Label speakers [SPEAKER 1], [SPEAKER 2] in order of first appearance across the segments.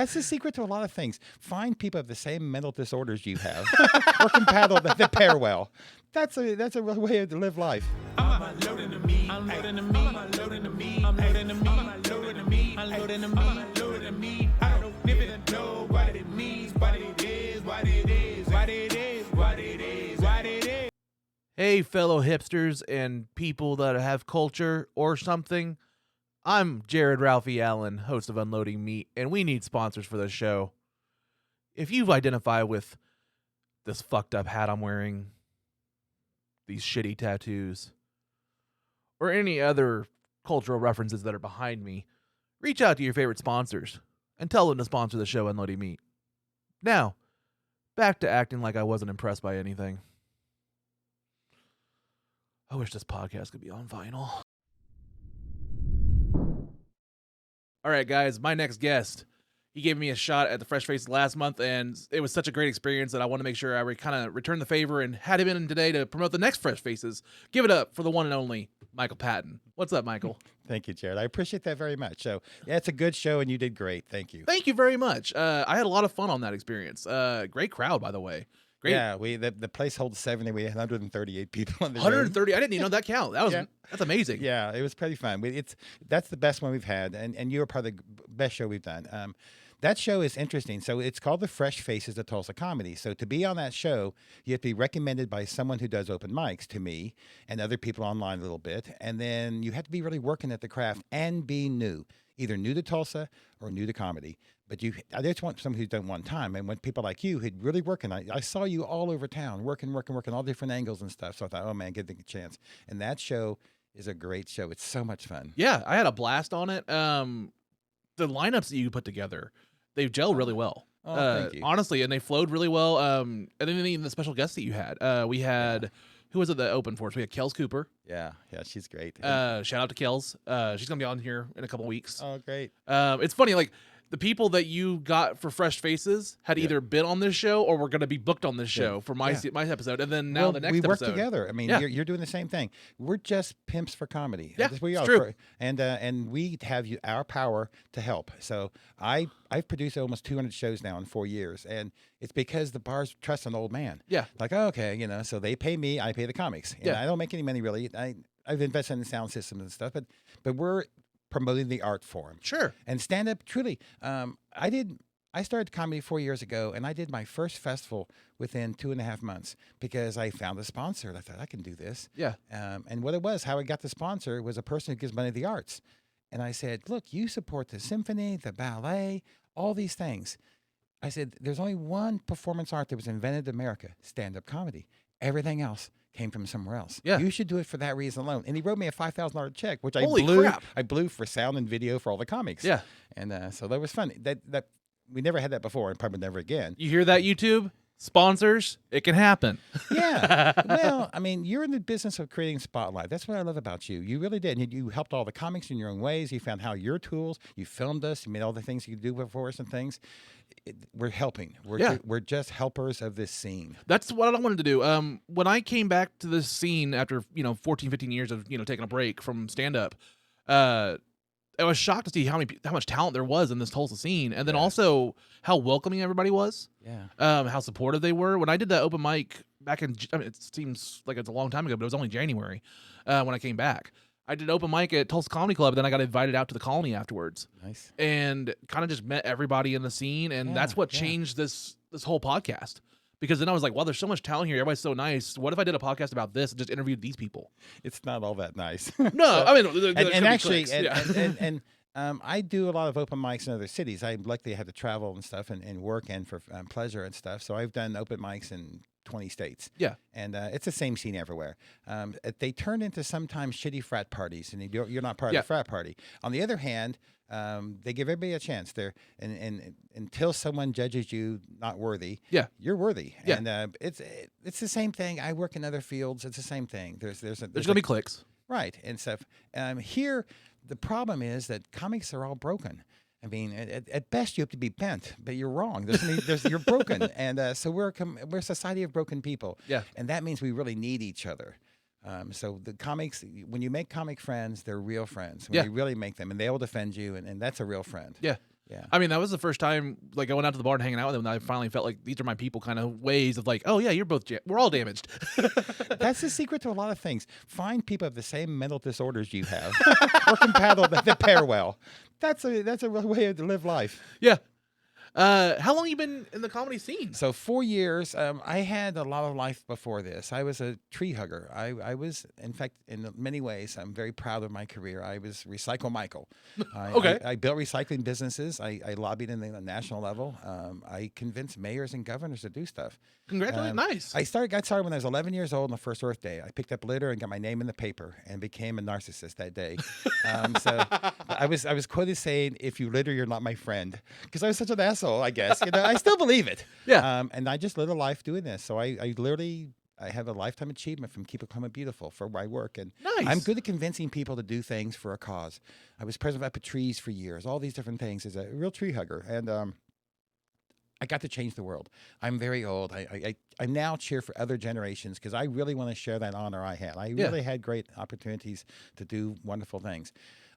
[SPEAKER 1] That's the secret to a lot of things. Find people with the same mental disorders you have, or compatible that pair well. That's a real way to live life.
[SPEAKER 2] I'm unloading the meat. Unloading the meat. Unloading the meat. Unloading the meat. Unloading the meat. Unloading the meat. Unloading the meat. I don't even know what it means, what it is, what it is, what it is, what it is, what it is.
[SPEAKER 3] Hey, fellow hipsters and people that have culture or something. I'm Jared Ralphie Allen, host of Unloading Meat, and we need sponsors for this show. If you identify with this fucked up hat I'm wearing, these shitty tattoos, or any other cultural references that are behind me, reach out to your favorite sponsors and tell them to sponsor the show Unloading Meat. Now, back to acting like I wasn't impressed by anything. I wish this podcast could be on vinyl. All right, guys, my next guest, he gave me a shot at the Fresh Faces last month, and it was such a great experience that I want to make sure I kind of returned the favor and had him in today to promote the next Fresh Faces. Give it up for the one and only Michael Patton. What's up, Michael?
[SPEAKER 1] Thank you, Jared. I appreciate that very much. So, yeah, it's a good show, and you did great. Thank you.
[SPEAKER 3] Thank you very much. I had a lot of fun on that experience. Great crowd, by the way. Great.
[SPEAKER 1] Yeah, the place holds 70. We had 138 people in the
[SPEAKER 3] 130. I didn't even know that count. That's amazing.
[SPEAKER 1] Yeah, it was pretty fun. That's the best one we've had, and you were part of the best show we've done. That show is interesting. So it's called the Fresh Faces of Tulsa Comedy. So to be on that show, you have to be recommended by someone who does open mics, to me and other people online a little bit, and then you have to be really working at the craft and be new, either new to Tulsa or new to comedy. But I just want someone who's done one time. And when people like you who'd really working, I saw you all over town, working, all different angles and stuff. So I thought, oh man, give it a chance. And that show is a great show. It's so much fun.
[SPEAKER 3] Yeah, I had a blast on it. The lineups that you put together, they've gelled really well.
[SPEAKER 1] Oh, thank you.
[SPEAKER 3] Honestly, and they flowed really well. And then even the special guests that you had. We had, who was it that opened for us? We had Kels Cooper.
[SPEAKER 1] Yeah, she's great.
[SPEAKER 3] Shout out to Kels. She's going to be on here in a couple weeks.
[SPEAKER 1] Oh, great.
[SPEAKER 3] It's funny, like, the people that you got for Fresh Faces had either been on this show or were going to be booked on this show for my episode, and then now the next
[SPEAKER 1] we work
[SPEAKER 3] episode.
[SPEAKER 1] together. I mean, you're doing the same thing. We're just pimps for comedy.
[SPEAKER 3] Yeah,
[SPEAKER 1] That's what we
[SPEAKER 3] it's
[SPEAKER 1] are.
[SPEAKER 3] true.
[SPEAKER 1] And we have our power to help. So I've produced almost 200 shows now in 4 years, and it's because the bars trust an old man.
[SPEAKER 3] Yeah,
[SPEAKER 1] like, oh, okay, so they pay me, I pay the comics. And I don't make any money really. I've invested in the sound systems and stuff, but we're promoting the art form.
[SPEAKER 3] Sure.
[SPEAKER 1] And stand up, truly. I started comedy 4 years ago, and I did my first festival within 2.5 months because I found a sponsor. And I thought, I can do this.
[SPEAKER 3] Yeah.
[SPEAKER 1] And what it was, how I got the sponsor was a person who gives money to the arts. And I said, look, you support the symphony, the ballet, all these things. I said, there's only one performance art that was invented in America, stand-up comedy. Everything else came from somewhere else.
[SPEAKER 3] Yeah.
[SPEAKER 1] You should do it for that reason alone. And he wrote me a $5,000 check, which
[SPEAKER 3] Holy crap.
[SPEAKER 1] I blew for sound and video for all the comics.
[SPEAKER 3] Yeah.
[SPEAKER 1] And so that was fun. That we never had that before, and probably never again.
[SPEAKER 3] You hear that, YouTube? Sponsors, it can happen.
[SPEAKER 1] Yeah. Well, I mean, you're in the business of creating spotlight. That's what I love about you. You really did. And you helped all the comics in your own ways. You found how your tools, you filmed us, you made all the things you could do for us and things. We're helping. We're just helpers of this scene.
[SPEAKER 3] That's what I wanted to do. When I came back to this scene after, 14, 15 years of, taking a break from stand-up, I was shocked to see how much talent there was in this Tulsa scene, and then also how welcoming everybody was.
[SPEAKER 1] Yeah.
[SPEAKER 3] How supportive they were. When I did that open mic back in, it seems like it's a long time ago, but it was only January when I came back. I did an open mic at Tulsa Comedy Club, then I got invited out to the Colony afterwards.
[SPEAKER 1] Nice.
[SPEAKER 3] And kind of just met everybody in the scene, and that's what changed this whole podcast. Because then I was like, wow, there's so much talent here. Everybody's so nice. What if I did a podcast about this and just interviewed these people?
[SPEAKER 1] It's not all that nice.
[SPEAKER 3] No, I mean,
[SPEAKER 1] and actually, I do a lot of open mics in other cities. I'm lucky I have to travel and stuff and work and for pleasure and stuff. So I've done open mics in 20 states.
[SPEAKER 3] Yeah.
[SPEAKER 1] And it's the same scene everywhere. They turn into sometimes shitty frat parties, and you're not part of the frat party. On the other hand, they give everybody a chance there, and until someone judges you not worthy, you're worthy.
[SPEAKER 3] Yeah.
[SPEAKER 1] And it's the same thing. I work in other fields. It's the same thing. There's
[SPEAKER 3] gonna be clicks,
[SPEAKER 1] right, and stuff. Here, the problem is that comics are all broken. I mean, at best you have to be bent, but you're wrong. You're broken, and so we're a society of broken people.
[SPEAKER 3] Yeah,
[SPEAKER 1] and that means we really need each other. So the comics, when you make comic friends, they're real friends. When you really make them, and they will defend you, and that's a real friend.
[SPEAKER 3] Yeah.
[SPEAKER 1] Yeah.
[SPEAKER 3] I mean, that was the first time, like, I went out to the bar and hanging out with them, and I finally felt like these are my people kind of ways of like, oh, yeah, you're both, we're all damaged.
[SPEAKER 1] That's the secret to a lot of things. Find people of the same mental disorders you have or compatible that pair well. That's a real way to live life.
[SPEAKER 3] Yeah. How long you been in the comedy scene?
[SPEAKER 1] So 4 years. I had a lot of life before this. I was a tree hugger. I was, in fact, in many ways, I'm very proud of my career. I was Recycle Michael.
[SPEAKER 3] Okay.
[SPEAKER 1] I built recycling businesses. I lobbied in the national level. I convinced mayors and governors to do stuff.
[SPEAKER 3] Congratulations. Nice.
[SPEAKER 1] I got started when I was 11 years old on the first Earth Day. I picked up litter and got my name in the paper and became a narcissist that day. So I was quoted saying, "If you litter, you're not my friend," because I was such an asshole. I guess I still believe it.
[SPEAKER 3] Yeah.
[SPEAKER 1] And I just lived a life doing this. So I literally have a lifetime achievement from Keep It Climate Beautiful for my work. And
[SPEAKER 3] Nice.
[SPEAKER 1] I'm good at convincing people to do things for a cause. I was president of Up Trees for years. All these different things as a real tree hugger. And I got to change the world. I'm very old. I now cheer for other generations because I really want to share that honor I had. I really had great opportunities to do wonderful things.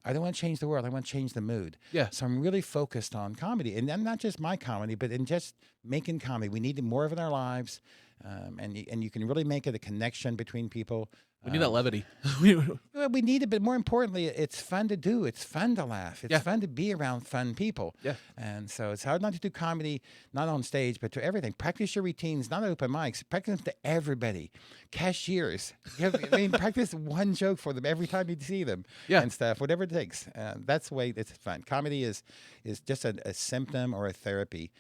[SPEAKER 1] I don't want to change the world. I want to change the mood.
[SPEAKER 3] Yeah.
[SPEAKER 1] So I'm really focused on comedy, and not just my comedy, but in just making comedy. We need more of it in our lives, and you can really make it a connection between people.
[SPEAKER 3] We need that levity.
[SPEAKER 1] Well, we need it, but more importantly, it's fun to do. It's fun to laugh. It's fun to be around fun people.
[SPEAKER 3] Yeah.
[SPEAKER 1] And so it's hard not to do comedy, not on stage, but to everything. Practice your routines, not open mics. Practice them to everybody. Cashiers. Practice one joke for them every time you see them.
[SPEAKER 3] Yeah.
[SPEAKER 1] And stuff, whatever it takes. That's the way it's fun. Comedy is just a symptom or a therapy.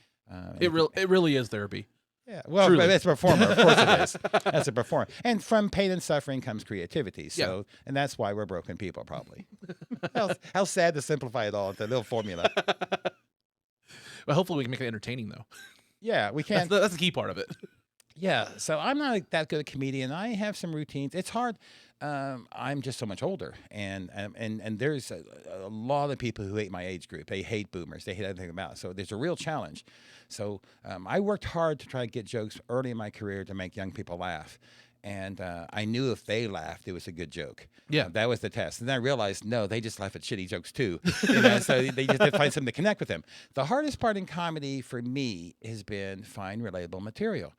[SPEAKER 3] It really is therapy.
[SPEAKER 1] Yeah, well,
[SPEAKER 3] Truly.
[SPEAKER 1] as a performer, of course it is. As a performer. And from pain and suffering comes creativity. So, and that's why we're broken people, probably. how sad to simplify it all into a little formula.
[SPEAKER 3] But hopefully we can make it entertaining, though.
[SPEAKER 1] Yeah, we can.
[SPEAKER 3] That's the key part of it.
[SPEAKER 1] Yeah, so I'm not that good a comedian. I have some routines. It's hard. I'm just so much older, and there's a lot of people who hate my age group. They hate boomers. They hate everything about it. So there's a real challenge. So I worked hard to try to get jokes early in my career to make young people laugh. And I knew if they laughed, it was a good joke.
[SPEAKER 3] Yeah.
[SPEAKER 1] That was the test. And then I realized, no, they just laugh at shitty jokes too. So they just have to find something to connect with them. The hardest part in comedy for me has been find relatable material.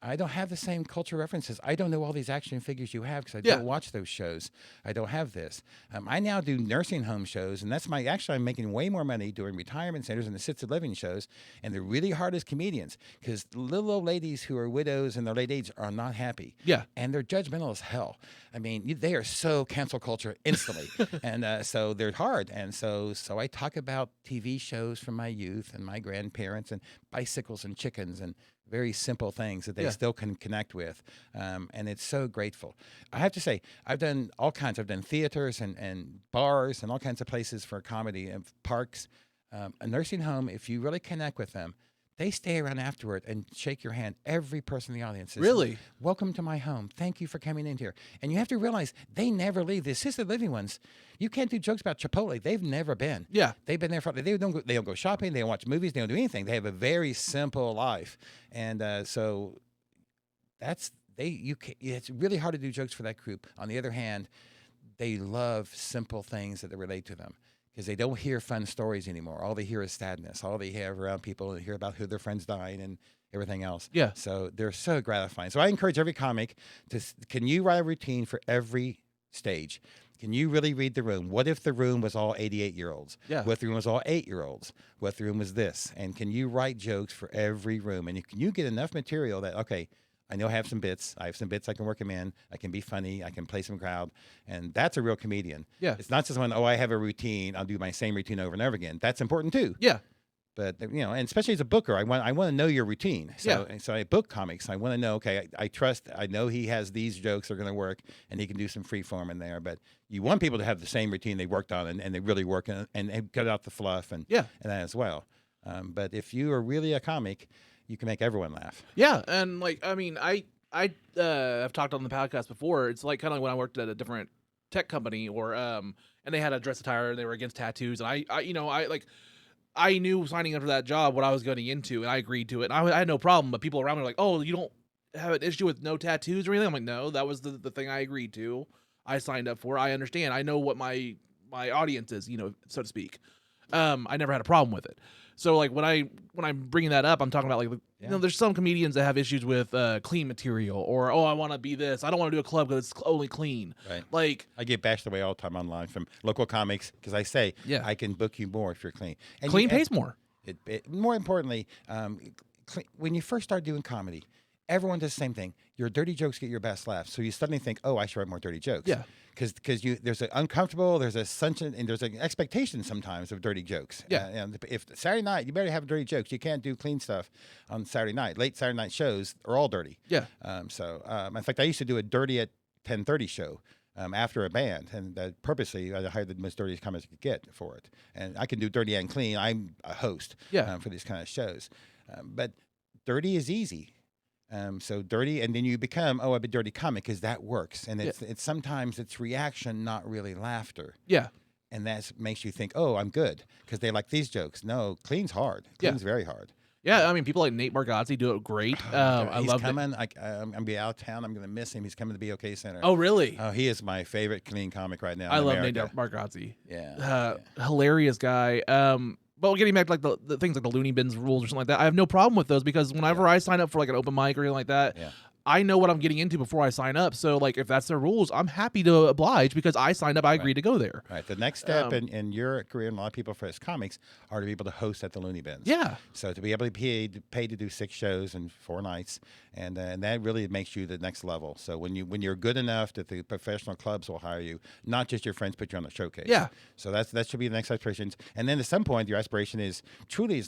[SPEAKER 1] I don't have the same cultural references. I don't know all these action figures you have because I don't watch those shows. I don't have this. I now do nursing home shows, and that's actually I'm making way more money doing retirement centers and assisted living shows, and they're really hard as comedians because little old ladies who are widows in their late age are not happy.
[SPEAKER 3] Yeah.
[SPEAKER 1] And they're judgmental as hell. I mean, they are so cancel culture instantly. And so they're hard. And so I talk about TV shows from my youth and my grandparents and bicycles and chickens and very simple things that they still can connect with. And it's so grateful. I have to say, I've done all kinds. I've done theaters and bars and all kinds of places for comedy and parks. A nursing home, if you really connect with them, they stay around afterward and shake your hand. Every person in the audience says,
[SPEAKER 3] Really?
[SPEAKER 1] "Welcome to my home. Thank you for coming in here." And you have to realize they never leave. The assisted living ones, you can't do jokes about Chipotle. They've never been.
[SPEAKER 3] Yeah.
[SPEAKER 1] They've been there for. They don't go shopping. They don't watch movies. They don't do anything. They have a very simple life, and so that's it's really hard to do jokes for that group. On the other hand, they love simple things that relate to them. Because they don't hear fun stories anymore. All they hear is sadness. All they have around people and hear about who their friends dying and everything else.
[SPEAKER 3] Yeah.
[SPEAKER 1] So they're so gratifying. So I encourage every comic can you write a routine for every stage? Can you really read the room? What if the room was all 88-year-olds?
[SPEAKER 3] Yeah.
[SPEAKER 1] What if the room was all 8-year-olds? What if the room was this? And can you write jokes for every room? And can you get enough material that, okay, I know I have some bits. I have some bits I can work them in. I can be funny. I can play some crowd. And that's a real comedian.
[SPEAKER 3] Yeah.
[SPEAKER 1] It's not just when, I have a routine. I'll do my same routine over and over again. That's important too.
[SPEAKER 3] Yeah.
[SPEAKER 1] But, and especially as a booker, I want to know your routine. So I book comics. I want to know, okay, I trust, I know he has these jokes that are going to work and he can do some free form in there. But you want people to have the same routine they worked on and they really work and cut out the fluff and that as well. But if you are really a comic, you can make everyone laugh.
[SPEAKER 3] Yeah, and I've talked on the podcast before. It's like kind of when I worked at a different tech company, or and they had a dress attire and they were against tattoos, and I knew signing up for that job what I was getting into, and I agreed to it. And I had no problem, but people around me were like, "Oh, you don't have an issue with no tattoos or anything?" I'm like, "No, that was the thing I agreed to. I signed up for. I understand. I know what my audience is, so to speak. I never had a problem with it." So like when I'm bringing that up, I'm talking about like there's some comedians that have issues with clean material, or I want to be this. I don't want to do a club because it's only clean.
[SPEAKER 1] Right.
[SPEAKER 3] Like
[SPEAKER 1] I get bashed away all the time online from local comics because I say I can book you more if you're clean. And
[SPEAKER 3] clean pays more.
[SPEAKER 1] More importantly, when you first start doing comedy, everyone does the same thing. Your dirty jokes get your best laughs, so you suddenly think, "Oh, I should write more dirty jokes."
[SPEAKER 3] Yeah,
[SPEAKER 1] because there's an uncomfortable, there's a sunshine, and there's an expectation sometimes of dirty jokes.
[SPEAKER 3] Yeah,
[SPEAKER 1] and if Saturday night, you better have dirty jokes. You can't do clean stuff on Saturday night. Late Saturday night shows are all dirty.
[SPEAKER 3] Yeah.
[SPEAKER 1] In fact, I used to do a dirty at 10:30 show. After a band, and purposely I hired the most dirtiest comics I could get for it. And I can do dirty and clean. I'm a host for these kind of shows. But dirty is easy. So dirty, and then you become, I'm a dirty comic, because that works. And it's sometimes it's reaction, not really laughter.
[SPEAKER 3] Yeah. And
[SPEAKER 1] that makes you think, I'm good, because they like these jokes. No, clean's hard. Clean's very hard.
[SPEAKER 3] Yeah, I mean, people like Nate Bargatze do it great. I love
[SPEAKER 1] coming. I'm gonna be out of town. I'm gonna miss him. He's coming to BOK Center.
[SPEAKER 3] Oh, really?
[SPEAKER 1] Oh, he is my favorite clean comic right now.
[SPEAKER 3] I love Nate Bargatze.
[SPEAKER 1] Yeah,
[SPEAKER 3] hilarious guy. But getting back to like the things like the Looney Bins rules or something like that, I have no problem with those, because whenever I sign up for like an open mic or anything like that, I know what I'm getting into before I sign up. So, like, if that's their rules, I'm happy to oblige, because I signed up. I agreed to go there.
[SPEAKER 1] Right. The next step in your career, and a lot of people for as comics, are to be able to host at the Looney Bins.
[SPEAKER 3] Yeah.
[SPEAKER 1] So to be able to pay to do 6 shows in 4 nights, and that really makes you the next level. So when you're good enough that the professional clubs will hire you, not just your friends put you on the showcase.
[SPEAKER 3] Yeah.
[SPEAKER 1] So that should be the next aspiration. And then at some point, your aspiration is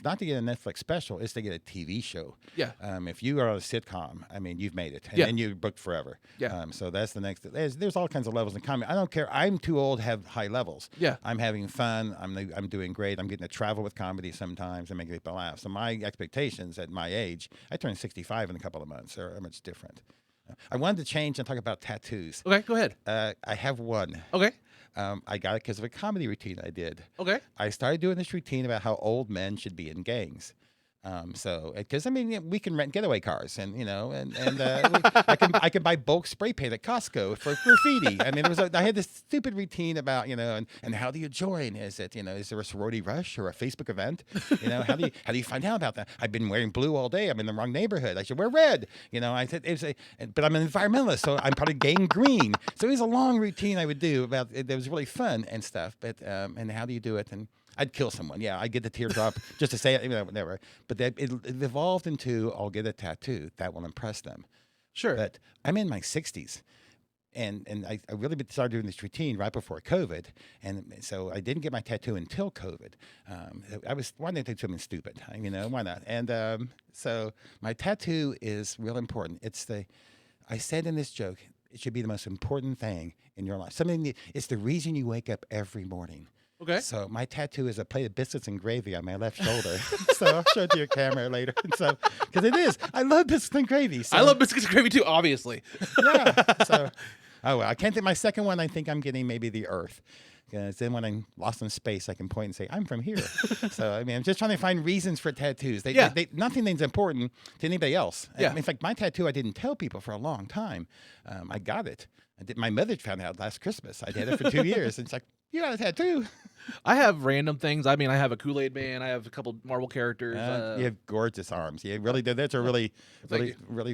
[SPEAKER 1] not to get a Netflix special, it's to get a TV show.
[SPEAKER 3] Yeah.
[SPEAKER 1] If you are on a sitcom, I mean, you've made it, and then you're booked forever.
[SPEAKER 3] Yeah.
[SPEAKER 1] So that's the next. There's all kinds of levels in comedy. I don't care. I'm too old to have high levels.
[SPEAKER 3] Yeah.
[SPEAKER 1] I'm having fun. I'm doing great. I'm getting to travel with comedy sometimes and making people laugh. So my expectations at my age, I turn 65 in a couple of months, are much different. I wanted to change and talk about tattoos.
[SPEAKER 3] Okay, go ahead.
[SPEAKER 1] I have one.
[SPEAKER 3] Okay.
[SPEAKER 1] I got it because of a comedy routine I did.
[SPEAKER 3] Okay.
[SPEAKER 1] I started doing this routine about how old men should be in gangs. Because I mean, we can rent getaway cars, and I can buy bulk spray paint at Costco for graffiti. I mean, I had this stupid routine about and how do you join? Is there a sorority rush or a Facebook event? How do you find out about that? I've been wearing blue all day. I'm in the wrong neighborhood. I should wear red. I said but I'm an environmentalist, so I'm part of gang green. So it was a long routine I would do about it. That was really fun and stuff. But and how do you do it? And I'd kill someone. Yeah, I'd get the teardrop just to say it, whatever. But it evolved into, I'll get a tattoo that will impress them.
[SPEAKER 3] Sure.
[SPEAKER 1] But I'm in my 60s, and I really started doing this routine right before COVID, and so I didn't get my tattoo until COVID. I was wanting to do something stupid, why not? And so my tattoo is real important. I said in this joke, it should be the most important thing in your life. It's the reason you wake up every morning.
[SPEAKER 3] Okay.
[SPEAKER 1] So my tattoo is a plate of biscuits and gravy on my left shoulder. So I'll show it to your camera later. So because it is, I love biscuits and gravy. So,
[SPEAKER 3] I love biscuits and gravy too, obviously.
[SPEAKER 1] Yeah. So, I can't think. My second one, I think I'm getting maybe the Earth. Because then when I'm lost in space, I can point and say, I'm from here. So, I mean, I'm just trying to find reasons for tattoos. Nothing's important to anybody else.
[SPEAKER 3] Yeah.
[SPEAKER 1] In fact, my tattoo, I didn't tell people for a long time. I got it. My mother found out last Christmas. I had it for 2 years. And it's like, you got a tattoo.
[SPEAKER 3] I have random things. I mean, I have a Kool-Aid Man. I have a couple Marvel characters.
[SPEAKER 1] You have gorgeous arms. You really do. That's a really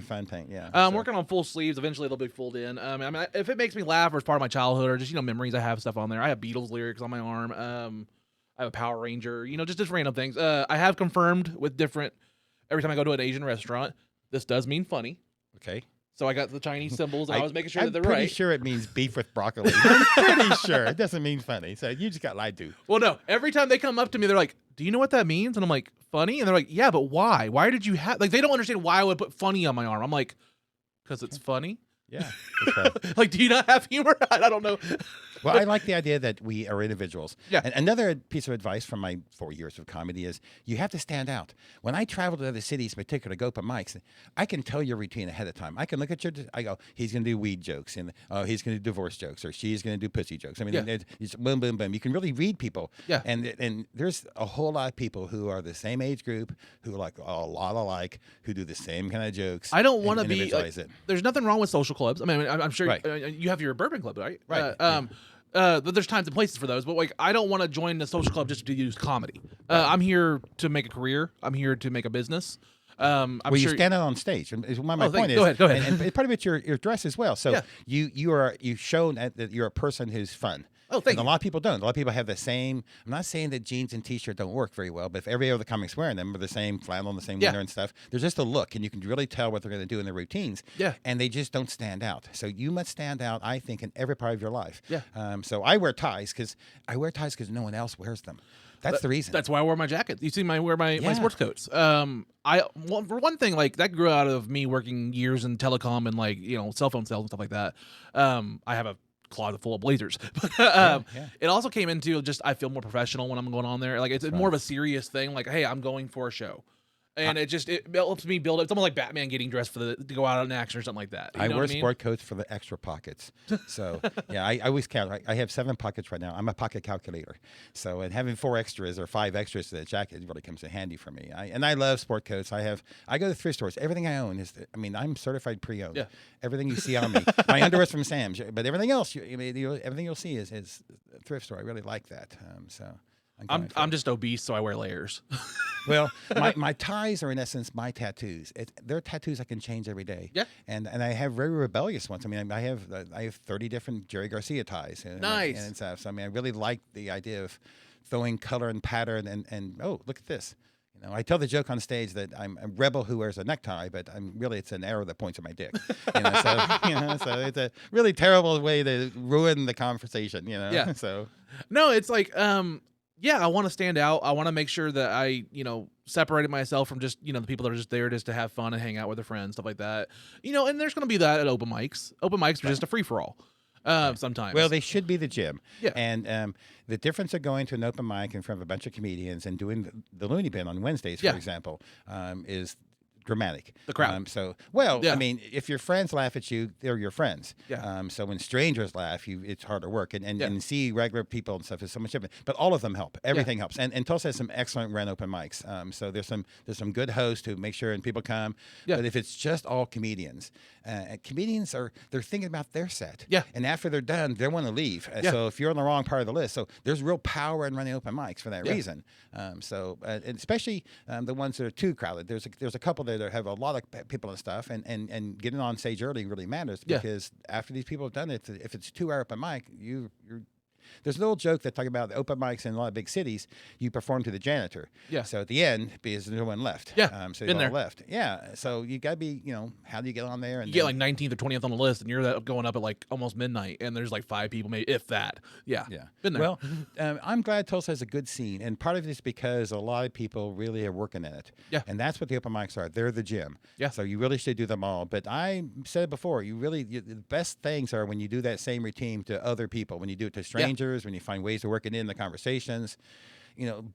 [SPEAKER 1] fun thing. Yeah.
[SPEAKER 3] I'm working on full sleeves. Eventually, they'll be fulled in. I mean, if it makes me laugh or it's part of my childhood or just memories, I have stuff on there. I have Beatles lyrics on my arm. I have a Power Ranger. Just random things. I have confirmed with different. Every time I go to an Asian restaurant, this does mean funny.
[SPEAKER 1] Okay.
[SPEAKER 3] So I got the Chinese symbols, and I was making sure that they're right.
[SPEAKER 1] I'm pretty sure it means beef with broccoli. I'm pretty sure. It doesn't mean funny. So you just got lied to.
[SPEAKER 3] Well, no. Every time they come up to me, they're like, do you know what that means? And I'm like, funny? And they're like, yeah, but why? Why did you have... Like, they don't understand why I would put funny on my arm. I'm like, because it's funny?
[SPEAKER 1] Yeah.
[SPEAKER 3] Like, do you not have humor? I don't know.
[SPEAKER 1] Well, I like the idea that we are individuals.
[SPEAKER 3] Yeah.
[SPEAKER 1] And another piece of advice from my 4 years of comedy is you have to stand out. When I travel to other cities, in particular, to go open mics, I can tell your routine ahead of time. I can look at I go, he's going to do weed jokes, and he's going to do divorce jokes, or she's going to do pussy jokes. I mean, it's boom, boom, boom. You can really read people.
[SPEAKER 3] Yeah.
[SPEAKER 1] And there's a whole lot of people who are the same age group, who like a lot alike, who do the same kind of jokes.
[SPEAKER 3] I don't want to be...
[SPEAKER 1] Like,
[SPEAKER 3] there's nothing wrong with social clubs. I mean, I'm sure
[SPEAKER 1] right.
[SPEAKER 3] You have your bourbon club, right?
[SPEAKER 1] Right.
[SPEAKER 3] But there's times and places for those. But like, I don't want to join a social club just to use comedy. I'm here to make a career. I'm here to make a business. I'm
[SPEAKER 1] well, you
[SPEAKER 3] sure
[SPEAKER 1] stand out on stage. And my
[SPEAKER 3] Oh,
[SPEAKER 1] point is,
[SPEAKER 3] go ahead.
[SPEAKER 1] and part of it's your dress as well. So
[SPEAKER 3] Yeah.
[SPEAKER 1] you've shown that you're a person who's fun.
[SPEAKER 3] Oh, thank
[SPEAKER 1] And a
[SPEAKER 3] you.
[SPEAKER 1] lot of people don't. A lot of people have the same. I'm not saying that jeans and t-shirt don't work very well, but if every other comic's wearing them, or the same flannel and the same
[SPEAKER 3] Yeah.
[SPEAKER 1] winter and stuff, there's just a look, and you can really tell what they're going to do in their routines.
[SPEAKER 3] Yeah.
[SPEAKER 1] And they just don't stand out. So you must stand out, I think, in every part of your life.
[SPEAKER 3] Yeah.
[SPEAKER 1] So I wear ties because no one else wears them. That's the reason.
[SPEAKER 3] That's why I wear my jacket. You see, I wear my
[SPEAKER 1] Yeah.
[SPEAKER 3] sports coats. For one thing, like that grew out of me working years in telecom and like cell phone sales and stuff like that. I have a closet full of blazers.
[SPEAKER 1] Yeah.
[SPEAKER 3] It also came into just I feel more professional when I'm going on there. Like it's more of a serious thing. Like, hey, I'm going for a show. And it helps me build it. It's almost like Batman getting dressed to go out on action or something like that. You
[SPEAKER 1] I
[SPEAKER 3] know
[SPEAKER 1] wear
[SPEAKER 3] what I mean?
[SPEAKER 1] sport coats for the extra pockets. So yeah, I always count. I have 7 pockets right now. I'm a pocket calculator. So and having 4 extras or 5 extras to the jacket really comes in handy for me. I love sport coats. I go to thrift stores. Everything I own is. I'm certified pre-owned.
[SPEAKER 3] Yeah.
[SPEAKER 1] Everything you see on me. My underwear's from Sam's, but everything else, everything you'll see is a thrift store. I really like that.
[SPEAKER 3] I'm just obese, so I wear layers.
[SPEAKER 1] Well, my ties are in essence my tattoos. They're tattoos I can change every day.
[SPEAKER 3] Yeah.
[SPEAKER 1] And I have very rebellious ones. I have 30 different Jerry Garcia ties.
[SPEAKER 3] Nice.
[SPEAKER 1] And stuff. So I really like the idea of throwing color and pattern and oh, look at this. I tell the joke on stage that I'm a rebel who wears a necktie, but it's an arrow that points at my dick. So it's a really terrible way to ruin the conversation.
[SPEAKER 3] Yeah.
[SPEAKER 1] So
[SPEAKER 3] No, it's like, I want to stand out. I want to make sure that I, separated myself from just, the people that are just there just to have fun and hang out with their friends, stuff like that. And there's going to be that at open mics. Open mics are just a free for all. Sometimes.
[SPEAKER 1] Well, they should be the gym.
[SPEAKER 3] Yeah.
[SPEAKER 1] And the difference of going to an open mic in front of a bunch of comedians and doing the Looney Bin on Wednesdays, for
[SPEAKER 3] Yeah.
[SPEAKER 1] example, is dramatic.
[SPEAKER 3] The crowd.
[SPEAKER 1] Yeah. If your friends laugh at you, they're your friends.
[SPEAKER 3] Yeah.
[SPEAKER 1] So when strangers laugh, it's harder work. And
[SPEAKER 3] Yeah.
[SPEAKER 1] and see regular people and stuff is so much different. But all of them help. Everything helps. And Tulsa has some excellent rent open mics. So there's some good hosts who make sure and people come.
[SPEAKER 3] Yeah.
[SPEAKER 1] But if it's just all comedians, comedians they're thinking about their set.
[SPEAKER 3] Yeah.
[SPEAKER 1] And after they're done, they want to leave.
[SPEAKER 3] Yeah.
[SPEAKER 1] So if you're on the wrong part of the list, so there's real power in running open mics for that
[SPEAKER 3] Yeah.
[SPEAKER 1] reason. And especially the ones that are too crowded. There's a couple that have a lot of people and stuff, and getting on stage early really matters
[SPEAKER 3] Yeah.
[SPEAKER 1] because after these people have done it, if it's 2 hour open mic, you're. There's an old joke that talk about the open mics in a lot of big cities. You perform to the janitor.
[SPEAKER 3] Yeah.
[SPEAKER 1] So at the end, because no one left.
[SPEAKER 3] Yeah,
[SPEAKER 1] So
[SPEAKER 3] been
[SPEAKER 1] they all
[SPEAKER 3] there.
[SPEAKER 1] left. Yeah. So you gotta be, how do you get on there? And
[SPEAKER 3] You get like 19th or 20th on the list, and you're going up at like almost midnight, and there's like 5 people, maybe if that. Yeah.
[SPEAKER 1] Yeah.
[SPEAKER 3] Been there.
[SPEAKER 1] Well, I'm glad Tulsa has a good scene, and part of it is because a lot of people really are working in it.
[SPEAKER 3] Yeah.
[SPEAKER 1] And that's what the open mics are. They're the gym.
[SPEAKER 3] Yeah.
[SPEAKER 1] So you really should do them all. But I said it before, the best things are when you do that same routine to other people, when you do it to strangers, when you find ways to work it in the conversations.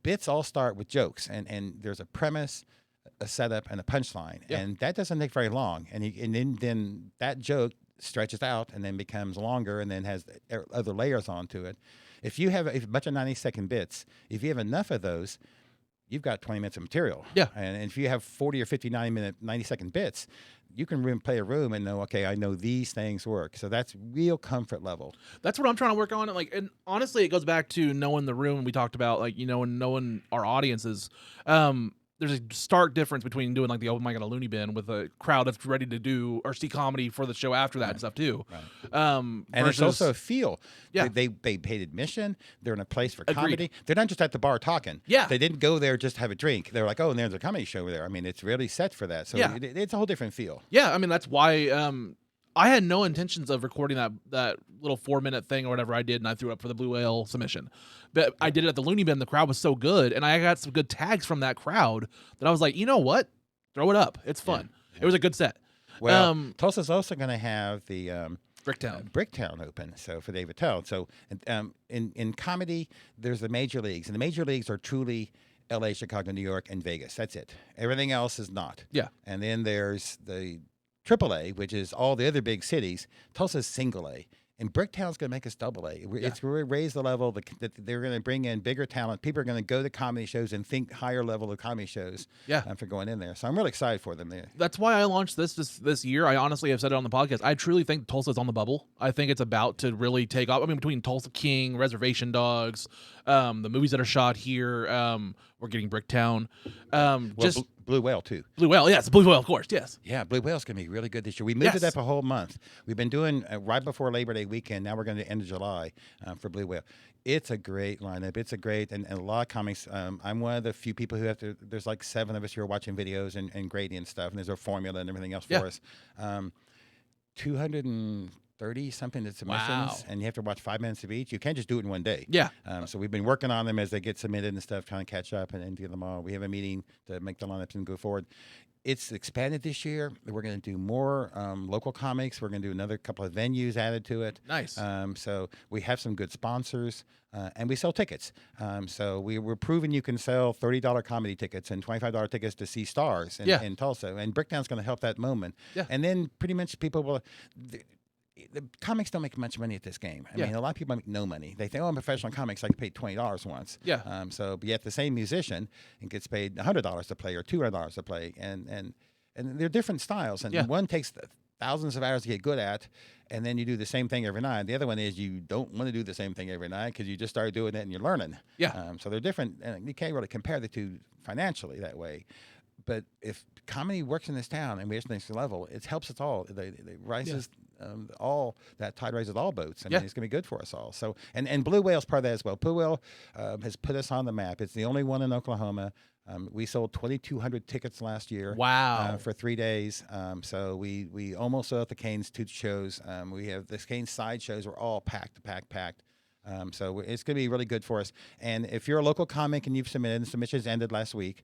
[SPEAKER 1] Bits all start with jokes, and there's a premise, a setup, and a punchline.
[SPEAKER 3] Yeah.
[SPEAKER 1] And that doesn't take very long. And then that joke stretches out and then becomes longer and then has other layers onto it. If you have a bunch of 90-second bits, if you have enough of those, you've got 20 minutes of material.
[SPEAKER 3] Yeah.
[SPEAKER 1] And if you have 40 or 50 90-second bits, you can play a room and know, okay, I know these things work. So that's real comfort level.
[SPEAKER 3] That's what I'm trying to work on. And honestly, it goes back to knowing the room we talked about, and knowing our audiences. There's a stark difference between doing like the open mic on a Looney Bin with a crowd that's ready to do or see comedy for the show after that and stuff too.
[SPEAKER 1] Right. And it's also a feel.
[SPEAKER 3] Yeah.
[SPEAKER 1] They paid admission. They're in a place for
[SPEAKER 3] Agreed.
[SPEAKER 1] comedy. They're not just at the bar talking.
[SPEAKER 3] Yeah.
[SPEAKER 1] They didn't go there just to have a drink. They're like, oh, and there's a comedy show there. It's really set for that. So
[SPEAKER 3] Yeah.
[SPEAKER 1] it's a whole different feel.
[SPEAKER 3] Yeah, that's why I had no intentions of recording that little 4-minute thing or whatever I did, and I threw it up for the Blue Whale submission. But I did it at the Looney Bin. The crowd was so good, and I got some good tags from that crowd that I was like, you know what? Throw it up. It's fun.
[SPEAKER 1] Yeah.
[SPEAKER 3] It was a good set.
[SPEAKER 1] Well, Tulsa's also going to have the
[SPEAKER 3] Bricktown.
[SPEAKER 1] Bricktown open, so for David Tell. So in comedy, there's the major leagues, and the major leagues are truly L.A., Chicago, New York, and Vegas. That's it. Everything else is not.
[SPEAKER 3] Yeah.
[SPEAKER 1] And then there's the AAA, which is all the other big cities. Tulsa's single A. And Bricktown's going to make us double A. It's going to raise the level. They're going to bring in bigger talent. People are going to go to comedy shows and think higher level of comedy shows for going in there. So I'm really excited for them there.
[SPEAKER 3] That's why I launched this year. I honestly have said it on the podcast. I truly think Tulsa's on the bubble. I think it's about to really take off. I mean, between Tulsa King, Reservation Dogs, the movies that are shot here, we're getting Bricktown. Just
[SPEAKER 1] Blue Whale, too.
[SPEAKER 3] Blue Whale, yes. Blue Whale, of course, yes.
[SPEAKER 1] Yeah, Blue Whale's going to be really good this year. We moved it up a whole month. We've been doing right before Labor Day weekend. Now we're going to end of July for Blue Whale. It's a great lineup. It's a great, and a lot of comics. I'm one of the few people who have to, there's like 7 of us who are watching videos and grading and stuff, and there's a formula and everything else for us. 230 something submissions, and you have to watch 5 minutes of each. You can't just do it in one day.
[SPEAKER 3] Yeah.
[SPEAKER 1] So we've been working on them as they get submitted and stuff, trying to catch up and get them all. We have a meeting to make the lineups and go forward. It's expanded this year. We're going to do more local comics. We're going to do another couple of venues added to it.
[SPEAKER 3] Nice.
[SPEAKER 1] So we have some good sponsors, and we sell tickets. So we're proving you can sell $30 comedy tickets and $25 tickets to see stars in Tulsa. And Bricktown's going to help that moment. Yeah. And then pretty much people will... The comics don't make much money at this game. I mean, a lot of people make no money. They think, oh, I'm professional comics. I paid $20 once. Yeah. But yet the same musician and gets paid $100 to play or $200 to play, and they're different styles. And one takes thousands of hours to get good at, and then you do the same thing every night. The other one is you don't want to do the same thing every night because you just started doing it and you're learning. Yeah. So they're different, and you can't really compare the two financially that way. But if comedy works in this town and we're at the next level, it helps us all. It rises all that tide raises all boats. I mean, it's going to be good for us all. So, and Blue Whale's part of that as well. Blue Whale has put us on the map. It's the only one in Oklahoma. We sold 2,200 tickets last year.
[SPEAKER 3] Wow!
[SPEAKER 1] For 3 days. So we almost sold out the Canes 2 shows. We have the Canes side shows were all packed. So it's going to be really good for us. And if you're a local comic and you've submitted, and submissions ended last week,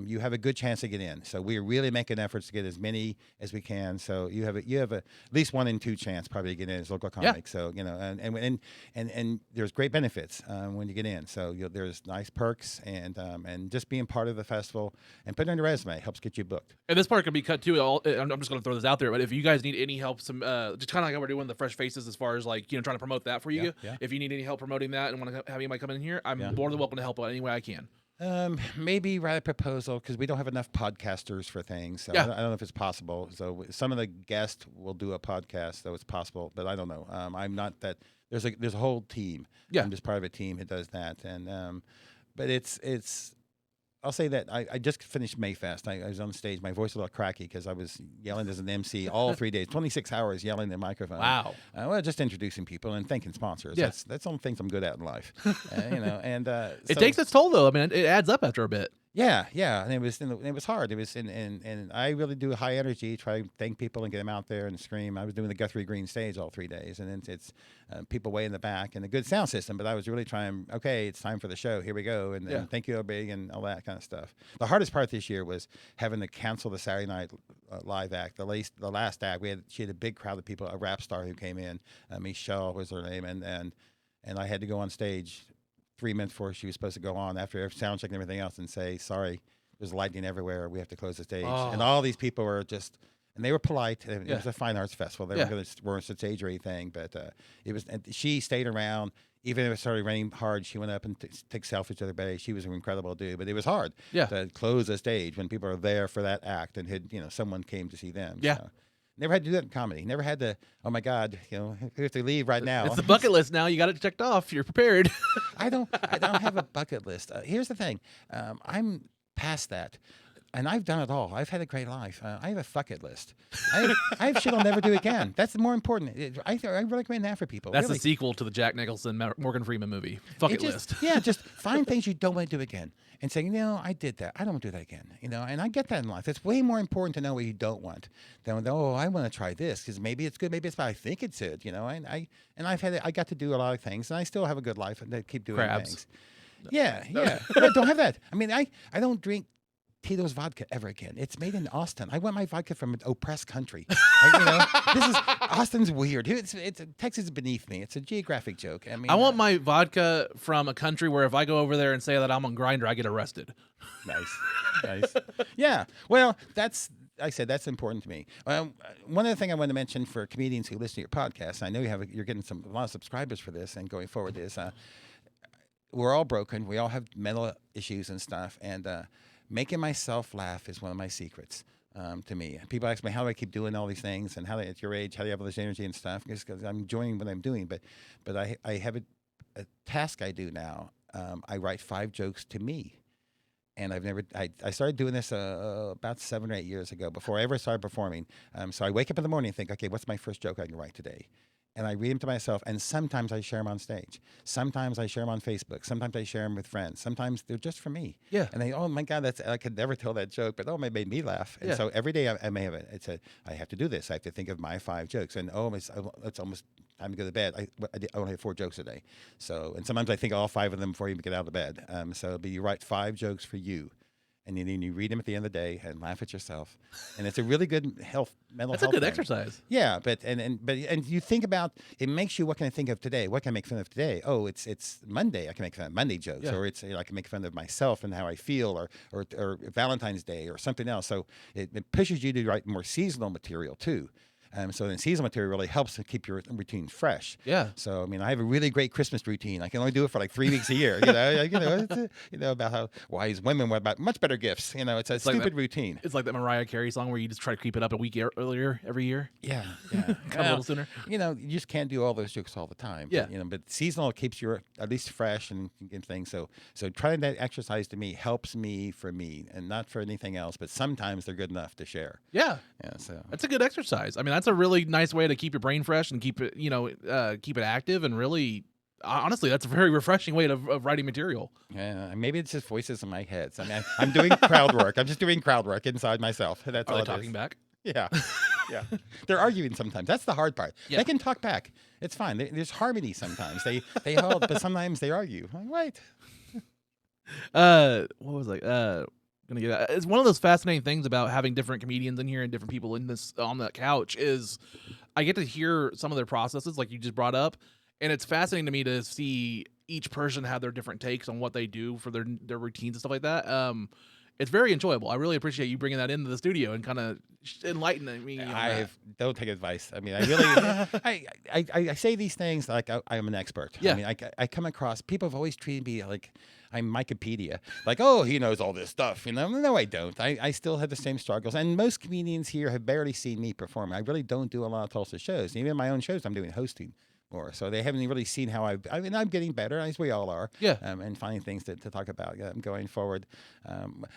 [SPEAKER 1] you have a good chance to get in. So we're really making efforts to get as many as we can. So you have at least 1 in 2 chance probably to get in as local comic. So and there's great benefits when you get in. So there's nice perks and just being part of the festival and putting it on your resume helps get you booked.
[SPEAKER 3] And this part can be cut too. I'm just going to throw this out there, but if you guys need any help, just kind of like how we're doing the Fresh Faces as far as like trying to promote that for you. If you need any help promoting that and want to have anybody come in here, I'm more than welcome to help out any way I can.
[SPEAKER 1] Maybe write a proposal because we don't have enough podcasters for things. So I don't know if it's possible. So some of the guests will do a podcast, so it's possible, but I don't know. I'm not that. There's a whole team. I'm just part of a team who does that, and but it's. I'll say that I just finished Mayfest. I was on stage. My voice was a little cracky because I was yelling as an MC all 3 days, 26 hours yelling in the microphone.
[SPEAKER 3] Wow.
[SPEAKER 1] Well, just introducing people and thanking sponsors. That's the only things I'm good at in life.
[SPEAKER 3] It takes its toll though. I mean, it adds up after a bit.
[SPEAKER 1] Yeah, and it was hard. It was and I really do high energy, try to thank people and get them out there and scream. I was doing the Guthrie Green stage all 3 days, and it's people way in the back and a good sound system. But I was really trying. Okay, it's time for the show. Here we go, and thank you, big, and all that kind of stuff. The hardest part this year was having to cancel the Saturday night live act. The last act, she had a big crowd of people, a rap star who came in. Michelle was her name, and I had to go on stage 3 minutes before she was supposed to go on after sound check and everything else and say, sorry, there's lightning everywhere. We have to close the stage. And all these people were just, and they were polite. It was a fine arts festival. They weren't on stage or anything, but it was, and she stayed around. Even if it started raining hard, she went up and took selfies with everybody. She was an incredible dude, but it was hard to close a stage when people are there for that act and someone came to see them. Yeah. So. Never had to do that in comedy. Never had to, oh my God, we have to leave right now.
[SPEAKER 3] It's the bucket list now. You got it checked off. You're prepared.
[SPEAKER 1] I don't have a bucket list. Here's the thing. I'm past that. And I've done it all. I've had a great life. I have a fuck it list. I have shit I'll never do again. That's more important. I recommend that for people.
[SPEAKER 3] That's
[SPEAKER 1] really.
[SPEAKER 3] the sequel to the Jack Nicholson, Morgan Freeman movie. Fuck it list.
[SPEAKER 1] Yeah, just find things you don't want to do again and say, I did that. I don't want to do that again. And I get that in life. It's way more important to know what you don't want than, I want to try this because maybe it's good, maybe it's bad. I think it's good. And I got to do a lot of things, and I still have a good life and I keep doing things. Yeah. But I don't have that. I mean, I don't drink Tito's vodka ever again. It's made in Austin. I want my vodka from an oppressed country. Austin's weird. Texas is beneath me. It's a geographic joke. I mean,
[SPEAKER 3] I want my vodka from a country where if I go over there and say that I'm on Grindr, I get arrested.
[SPEAKER 1] Nice. Yeah. Well, that's I said that's important to me. One other thing I want to mention for comedians who listen to your podcast, I know you're getting a lot of subscribers for this, and going forward is we're all broken. We all have mental issues and stuff, and making myself laugh is one of my secrets. To me, people ask me, how do I keep doing all these things, and at your age, how do you have all this energy and stuff? Because I'm enjoying what I'm doing, but I have a task I do now. I write 5 jokes to me. And I started doing this about 7 or 8 years ago before I ever started performing. So I wake up in the morning and think, okay, what's my first joke I can write today? And I read them to myself, and sometimes I share them on stage. Sometimes I share them on Facebook. Sometimes I share them with friends. Sometimes they're just for me.
[SPEAKER 3] Yeah.
[SPEAKER 1] And oh my God, I could never tell that joke, but it made me laugh. And so every day I may have I have to do this. I have to think of my 5 jokes. And it's almost time to go to bed. I only have 4 jokes a day. So, and sometimes I think all 5 of them before you get out of bed. But you write 5 jokes for you. And then you read them at the end of the day and laugh at yourself, and it's a really good mental health.
[SPEAKER 3] That's a good exercise.
[SPEAKER 1] Yeah, but you think about it makes you, what can I think of today? What can I make fun of today? Oh, it's Monday. I can make fun of Monday jokes, or I can make fun of myself and how I feel, or Valentine's Day or something else. So it pushes you to write more seasonal material too. So then seasonal material really helps to keep your routine fresh.
[SPEAKER 3] Yeah.
[SPEAKER 1] So I mean, I have a really great Christmas routine. I can only do it for like 3 weeks a year. About how wise women about much better gifts. It's a stupid routine.
[SPEAKER 3] It's like that Mariah Carey song where you just try to keep it up a week earlier every year.
[SPEAKER 1] Yeah.
[SPEAKER 3] Come a little sooner.
[SPEAKER 1] You just can't do all those jokes all the time.
[SPEAKER 3] Yeah.
[SPEAKER 1] But seasonal keeps you at least fresh and things. So trying that exercise to me helps me for me and not for anything else. But sometimes they're good enough to share.
[SPEAKER 3] Yeah.
[SPEAKER 1] Yeah. So
[SPEAKER 3] that's a good exercise. I mean, that's a really nice way to keep your brain fresh and keep it, keep it active, and really, honestly, that's a very refreshing way of writing material.
[SPEAKER 1] Yeah, maybe it's just voices in my head. So, I mean, I'm doing crowd work. I'm just doing crowd work inside myself. That's all
[SPEAKER 3] Are
[SPEAKER 1] it
[SPEAKER 3] they talking
[SPEAKER 1] is.
[SPEAKER 3] back?
[SPEAKER 1] Yeah, yeah. They're arguing sometimes. That's the hard part.
[SPEAKER 3] Yeah.
[SPEAKER 1] They can talk back. It's fine. There's harmony sometimes. They hold, but sometimes they argue. I'm like,
[SPEAKER 3] what was I gonna get at? It's one of those fascinating things about having different comedians in here and different people in this on the couch is I get to hear some of their processes, like you just brought up, and it's fascinating to me to see each person have their different takes on what they do for their routines and stuff like that. It's very enjoyable. I really appreciate you bringing that into the studio and kind of enlightening me.
[SPEAKER 1] Don't take advice. I mean, I really, I say these things like I'm an expert.
[SPEAKER 3] Yeah.
[SPEAKER 1] I mean, I come across, people have always treated me like I'm Wikipedia. Like, oh, he knows all this stuff. No, I don't. I still have the same struggles. And most comedians here have barely seen me perform. I really don't do a lot of Tulsa shows. Even my own shows, I'm doing hosting more. So they haven't really seen how I'm getting better, as we all are.
[SPEAKER 3] Yeah.
[SPEAKER 1] And finding things to talk about going forward.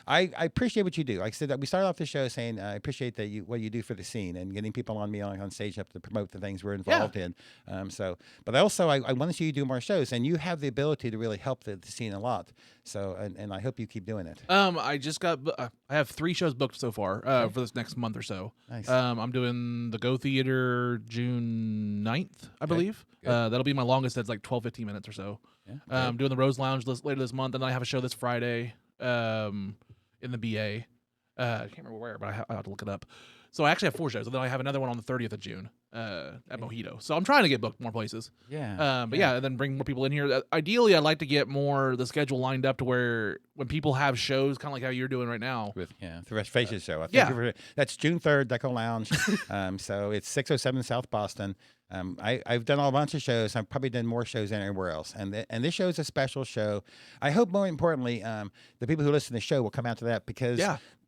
[SPEAKER 1] I appreciate what you do. Like I said, we started off the show saying I appreciate what you do for the scene and getting people on stage up to promote the things we're involved in. But also I want to see you do more shows, and you have the ability to really help the scene a lot. So and I hope you keep doing it.
[SPEAKER 3] I just got I have 3 shows booked so far for this next month or so.
[SPEAKER 1] Nice.
[SPEAKER 3] I'm doing the Go Theater June 9th, I believe.
[SPEAKER 1] Good.
[SPEAKER 3] That'll be my longest. It's like 12-15 minutes or so.
[SPEAKER 1] Yeah,
[SPEAKER 3] I'm doing the Rose Lounge later this month, and then I have a show this Friday in the BA. I can't remember where, but I have to look it up. So I actually have 4 shows, and then I have another one on the 30th of June at Mojito. So I'm trying to get booked more places.
[SPEAKER 1] Yeah.
[SPEAKER 3] But and then bring more people in here. Ideally, I'd like to get the schedule lined up to where when people have shows, kind of like how you're doing right now.
[SPEAKER 1] The Rest Faces show. I think that's June 3rd, Deco Lounge. So it's 607 South Boston. I've done a bunch of shows. I've probably done more shows than anywhere else. And this show is a special show. I hope more importantly, the people who listen to the show will come out to that, because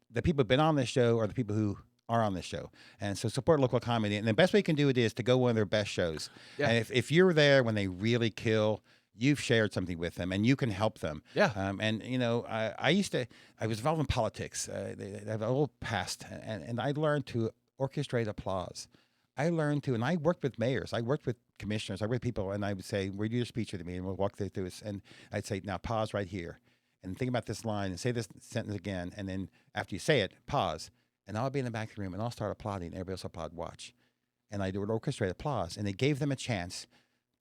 [SPEAKER 1] the people who've been on this show are the people who are on this show. And so support local comedy. And the best way you can do it is to go one of their best shows. Yeah. And if you're there when they really kill, you've shared something with them and you can help them.
[SPEAKER 3] Yeah.
[SPEAKER 1] I was involved in politics. They have a little past, and I learned to orchestrate applause. I worked with mayors. I worked with commissioners. I worked with people, and I would say, read your speech with me, and we'll walk through this. And I'd say, now pause right here and think about this line and say this sentence again. And then after you say it, pause. And I'll be in the back of the room, and I'll start applauding. Everybody else will applaud, watch. And I would orchestrate applause. And it gave them a chance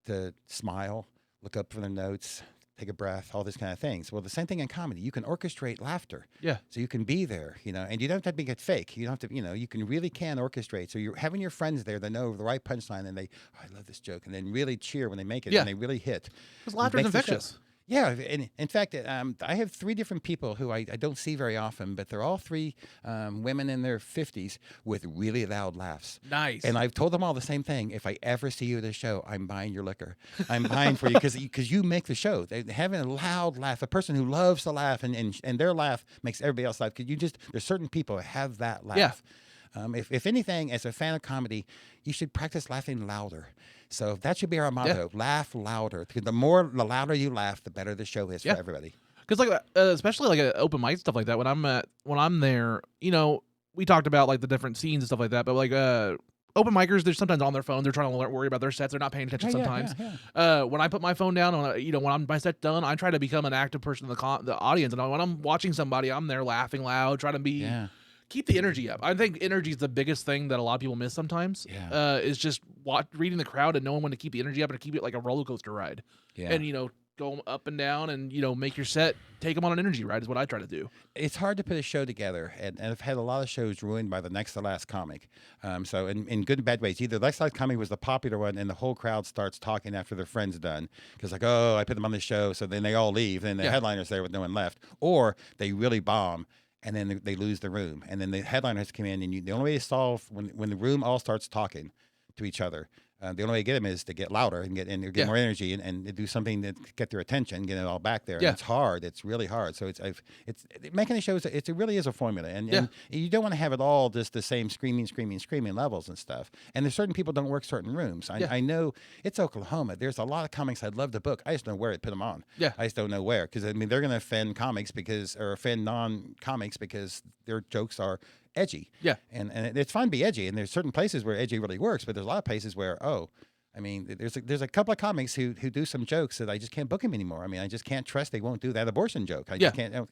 [SPEAKER 1] to smile, look up from their notes, take a breath, all this kind of things. Well, the same thing in comedy. You can orchestrate laughter.
[SPEAKER 3] Yeah.
[SPEAKER 1] So you can be there, and you don't have to make it fake. You don't have to, you can orchestrate. So you're having your friends there that know the right punchline, and I love this joke, and then really cheer when they make it, and they really hit.
[SPEAKER 3] Because laughter is infectious.
[SPEAKER 1] Yeah, and in fact, I have 3 different people who I don't see very often, but they're all 3 women in their 50s with really loud laughs.
[SPEAKER 3] Nice.
[SPEAKER 1] And I've told them all the same thing. If I ever see you at a show, I'm buying your liquor. I'm buying for you because you make the show. Having a loud laugh, a person who loves to laugh, and their laugh makes everybody else laugh. Because there's certain people who have that laugh.
[SPEAKER 3] Yeah.
[SPEAKER 1] If anything, as a fan of comedy, you should practice laughing louder. So that should be our motto: laugh louder. Because the louder you laugh, the better the show is for everybody.
[SPEAKER 3] Because like especially like open mic stuff like that. When I'm there, we talked about like the different scenes and stuff like that. But like open micers, they're sometimes on their phone. They're trying to worry about their sets. They're not paying attention sometimes. When I put my phone down, when my set's done, I try to become an active person in the audience. And when I'm watching somebody, I'm there laughing loud, trying to be. Yeah. Keep the energy up. I think energy is the biggest thing that a lot of people miss sometimes. Yeah. Is just reading the crowd and knowing when to keep the energy up and to keep it like a roller coaster ride. Yeah. And go up and down and make your set, take them on an energy ride is what I try to do.
[SPEAKER 1] It's hard to put a show together, and I've had a lot of shows ruined by the next to last comic. So in good and bad ways, either the next to last comic was the popular one, and the whole crowd starts talking after their friend's done because like, oh, I put them on the show, so then they all leave, and the headliner's there with no one left, or they really bomb. And then they lose the room, and then the headliners come in, and the only way to solve when the room all starts talking to each other, the only way to get them is to get louder and get more energy and do something to get their attention, get it all back there. Yeah. And it's hard. It's really hard. So it's making the shows. It really is a formula, and you don't want to have it all just the same screaming levels and stuff. And there's certain people don't work certain rooms. I know it's Oklahoma. There's a lot of comics I'd love to book. I just don't know where to put them on. Yeah, I just don't know where because they're going to offend comics or offend non-comics because their jokes are edgy. Yeah. And it's fine to be edgy, and there's certain places where edgy really works, but there's a lot of places where there's a couple of comics who do some jokes that I just can't book them anymore. I mean, I just can't trust they won't do that abortion joke. I just can't,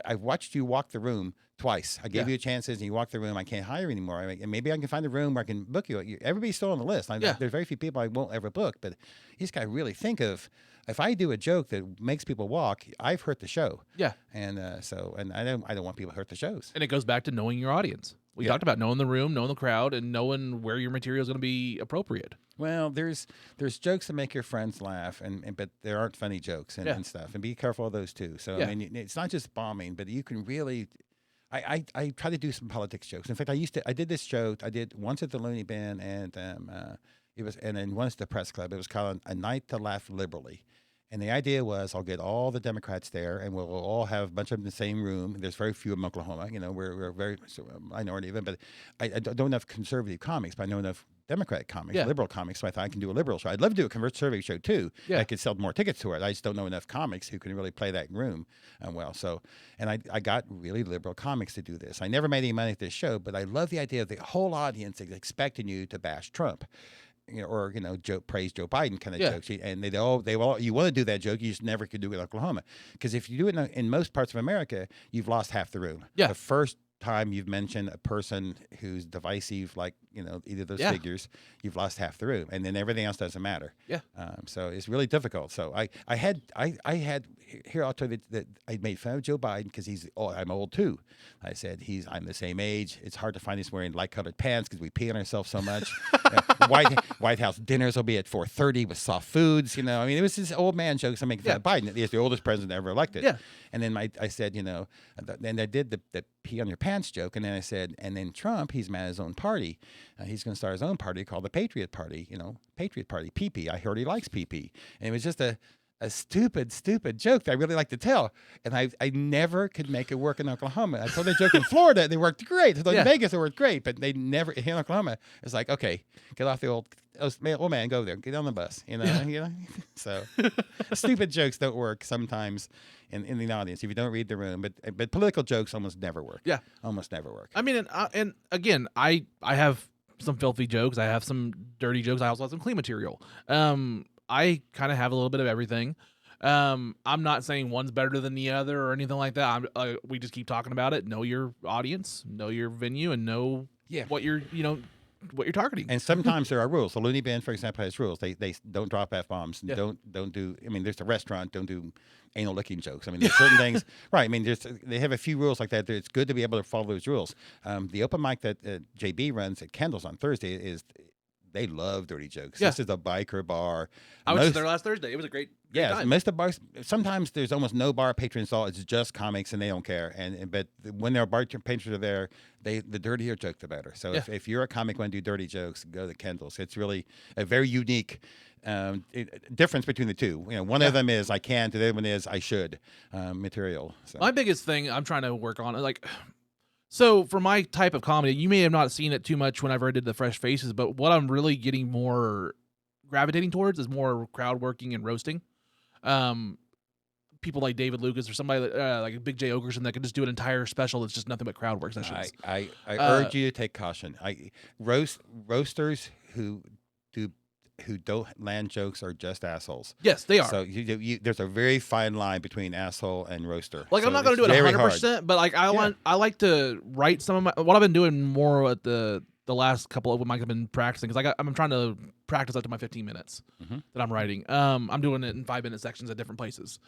[SPEAKER 1] I've watched you walk the room twice. I gave you chances and you walked the room. I can't hire anymore. Maybe I can find a room where I can book you. Everybody's still on the list. There's very few people I won't ever book, but you just got to really think of, if I do a joke that makes people walk, I've hurt the show. Yeah. And I don't want people to hurt the shows.
[SPEAKER 3] And it goes back to knowing your audience. We talked about knowing the room, knowing the crowd, and knowing where your material is going to be appropriate.
[SPEAKER 1] Well, there's jokes that make your friends laugh, but there aren't funny jokes and stuff. And be careful of those too. So I mean, it's not just bombing, but you can really. I try to do some politics jokes. In fact, I did this show. I did once at the Looney Bin, and then once at the Press Club. It was called A Night to Laugh Liberally. And the idea was I'll get all the Democrats there, and we'll all have a bunch of them in the same room. There's very few in Oklahoma. We're very minority of them. But I don't know enough conservative comics, but I know enough Democratic comics, liberal comics, so I thought I can do a liberal show. I'd love to do a conservative show, too. Yeah. I could sell more tickets to it. I just don't know enough comics who can really play that room well. So, and I got really liberal comics to do this. I never made any money at this show, but I love the idea of the whole audience expecting you to bash Trump. Or praise Joe Biden kind of jokes, and they all you want to do that joke, you just never could do it in Oklahoma, because if you do it in most parts of America, you've lost half the room. Yeah, the first time you've mentioned a person who's divisive, like either of those figures, you've lost half the room, and then everything else doesn't matter. Yeah, so it's really difficult. So I had here I'll tell you that I made fun of Joe Biden because I'm old too. I said I'm the same age. It's hard to find us wearing light colored pants because we pee on ourselves so much. White House dinners will be at 4:30 with soft foods. It was this old man jokes. I'm making fun of Biden. He's the oldest president ever elected. Yeah. And then I said, and I did the pee on your pants joke, and then I said, and then Trump, he's mad at his own party. He's going to start his own party called the Patriot Party. Patriot Party, PP. I heard he likes PP, and it was just a stupid joke that I really like to tell. And I never could make it work in Oklahoma. I told that joke in Florida, they worked great. I told in Vegas, it worked great, but they never, here in Oklahoma, it's like, okay, get off the old man, go there, get on the bus, So stupid jokes don't work sometimes in the audience if you don't read the room, but political jokes almost never work. Yeah. Almost never work.
[SPEAKER 3] I mean, and again, I have some filthy jokes. I have some dirty jokes. I also have some clean material. I kind of have a little bit of everything. I'm not saying one's better than the other or anything like that. We just keep talking about it. Know your audience, know your venue, and know what you're targeting.
[SPEAKER 1] And sometimes there are rules. The Looney Bin, for example, has rules. They don't drop F-bombs. Yeah. Don't do. There's a restaurant. Don't do anal licking jokes. There's certain things. Right. They have a few rules like that. It's good to be able to follow those rules. The open mic that JB runs at Kendall's on Thursday is. they love dirty jokes.
[SPEAKER 3] Yeah.
[SPEAKER 1] This is a biker bar.
[SPEAKER 3] I was just there last Thursday. It was a great time.
[SPEAKER 1] Most of the bars. Sometimes there's almost no bar patrons at all. It's just comics, and they don't care. But when their bar patrons are there, the dirtier joke, the better. So if you're a comic want to do dirty jokes, go to Kendall's. It's really a very unique difference between the two. One of them is I can, the other one is I should material. So.
[SPEAKER 3] My biggest thing I'm trying to work on, so for my type of comedy, you may have not seen it too much whenever I did the Fresh Faces, but what I'm really getting more gravitating towards is more crowd working and roasting. People like David Lucas or somebody like Big J. Okerson that can just do an entire special that's just nothing but crowd work sessions.
[SPEAKER 1] I urge you to take caution. Roasters who don't land jokes are just assholes.
[SPEAKER 3] Yes, they are.
[SPEAKER 1] So there's a very fine line between asshole and roaster.
[SPEAKER 3] I'm not going to do it 100%, but I like to write some of my, what I've been doing more at the last couple of them I've been practicing, because I'm trying to practice up to my 15 minutes that I'm writing. I'm doing it in 5-minute sections at different places.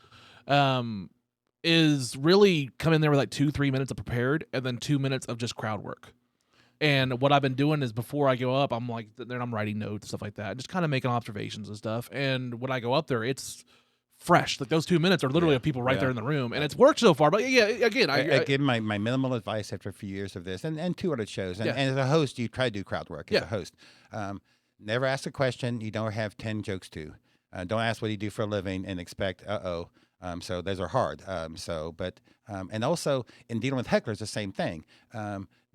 [SPEAKER 3] Is really come in there with 2-3 minutes of prepared and then 2 minutes of just crowd work. And what I've been doing is before I go up, I'm then I'm writing notes and stuff like that, just kind of making observations and stuff. And when I go up there, it's fresh. Those 2 minutes are literally of people right there in the room, and it's worked so far. But again, I
[SPEAKER 1] give my minimal advice after a few years of this and 200 shows. And as a host, you try to do crowd work as a host. Never ask a question you don't have 10 jokes to. Don't ask what you do for a living and expect, so those are hard. And also in dealing with hecklers, the same thing.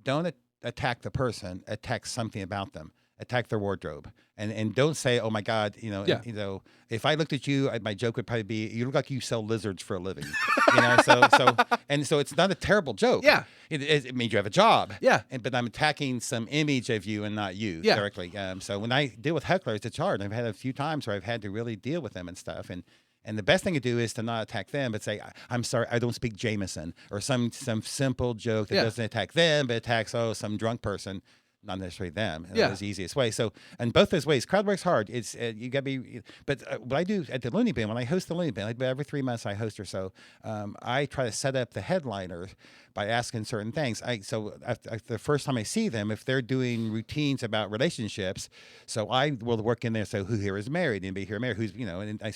[SPEAKER 1] Don't attack the person, attack something about them, attack their wardrobe, and don't say, oh my God, if I looked at you, my joke would probably be, you look like you sell lizards for a living, so it's not a terrible joke.
[SPEAKER 3] Yeah,
[SPEAKER 1] it means you have a job.
[SPEAKER 3] Yeah,
[SPEAKER 1] but I'm attacking some image of you and not you directly. So when I deal with hecklers, it's hard. I've had a few times where I've had to really deal with them and stuff, and the best thing to do is to not attack them, but say, I'm sorry, I don't speak Jameson, or some simple joke that doesn't attack them, but attacks, some drunk person, not necessarily them. That's the easiest way. So in both those ways, crowd work's hard. It's you got to be, but what I do at the Looney Bin, when I host the Looney Bin, every 3 months I host or so, I try to set up the headliner by asking certain things. So after the first time I see them, if they're doing routines about relationships, so I will work in there. So who here is married? Anybody here married? Who's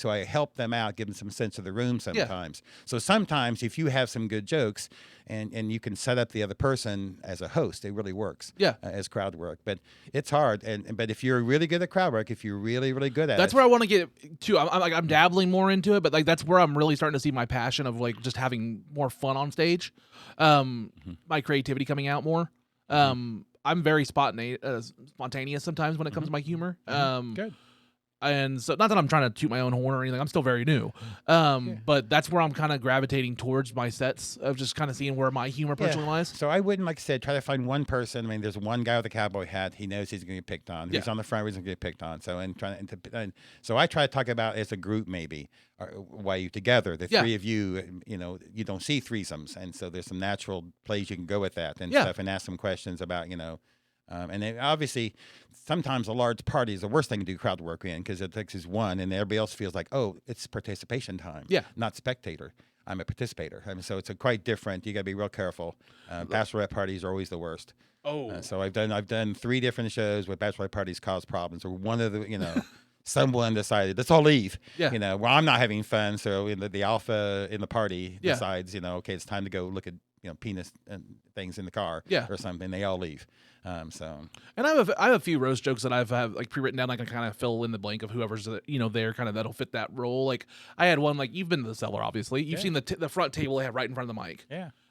[SPEAKER 1] so I help them out, give them some sense of the room sometimes. So sometimes if you have some good jokes and you can set up the other person as a host, it really works. As crowd work, but it's hard. But if you're really good at crowd work, if you're really really good at
[SPEAKER 3] that's where I want to get to. I'm dabbling more into it, but that's where I'm really starting to see my passion of just having more fun on stage. My creativity coming out more. I'm very spontaneous sometimes when it comes to my humor.
[SPEAKER 1] Good.
[SPEAKER 3] And so, not that I'm trying to toot my own horn or anything. I'm still very new. But that's where I'm kind of gravitating towards my sets of just kind of seeing where my humor personally lies.
[SPEAKER 1] So I wouldn't, like I said, try to find one person. I mean, there's one guy with a cowboy hat. He knows he's going to get picked on. He's on the front. He's going to get picked on. So so I try to talk about as a group maybe why you together. The three of you, you don't see threesomes, and so there's some natural plays you can go with that and stuff, and ask some questions about and then obviously, sometimes a large party is the worst thing to do crowd work in because it takes one, and everybody else feels like, it's participation time, not spectator. I'm a participator. So it's quite different. You got to be real careful. Bachelorette parties are always the worst. So I've done 3 different shows where bachelorette parties cause problems, or one of the someone decided let's all leave. Well, I'm not having fun, so the alpha in the party decides okay, it's time to go look at penis and things in the car or something. They all leave. And
[SPEAKER 3] I have a few roast jokes that I've pre-written down. I can kind of fill in the blank of whoever's there, kind of that'll fit that role. Like I had one, you've been to the cellar, obviously. You've seen the front table they have right in front of the mic.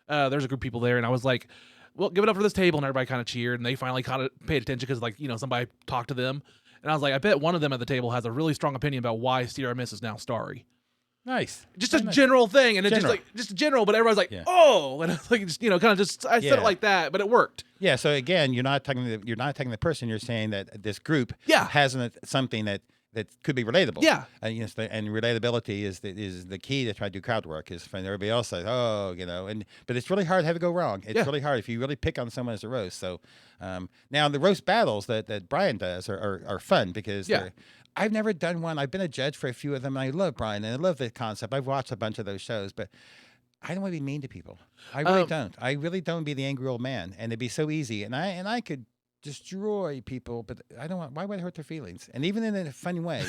[SPEAKER 3] There's a group of people there, and I was like, well, give it up for this table, and everybody kind of cheered, and they finally kind of paid attention because somebody talked to them, and I was like, I bet one of them at the table has a really strong opinion about why Sierra Miss is now starry.
[SPEAKER 1] Nice.
[SPEAKER 3] Just a general thing, and it's just general, but everybody's like, oh, and it's I said it like that, but it worked.
[SPEAKER 1] Yeah. So again, you're not attacking the person. You're saying that this group has something that could be relatable. Yeah. And relatability is the key to try to do crowd work. Is when everybody else says, but it's really hard to have it go wrong. It's really hard if you really pick on someone as a roast. So now the roast battles that Brian does are fun because I've never done one. I've been a judge for a few of them, and I love Brian, and I love the concept. I've watched a bunch of those shows, but I don't want to be mean to people. I really don't. I really don't be the angry old man, and it'd be so easy. And I could destroy people, but I don't want. Why would I hurt their feelings? And even in a funny way,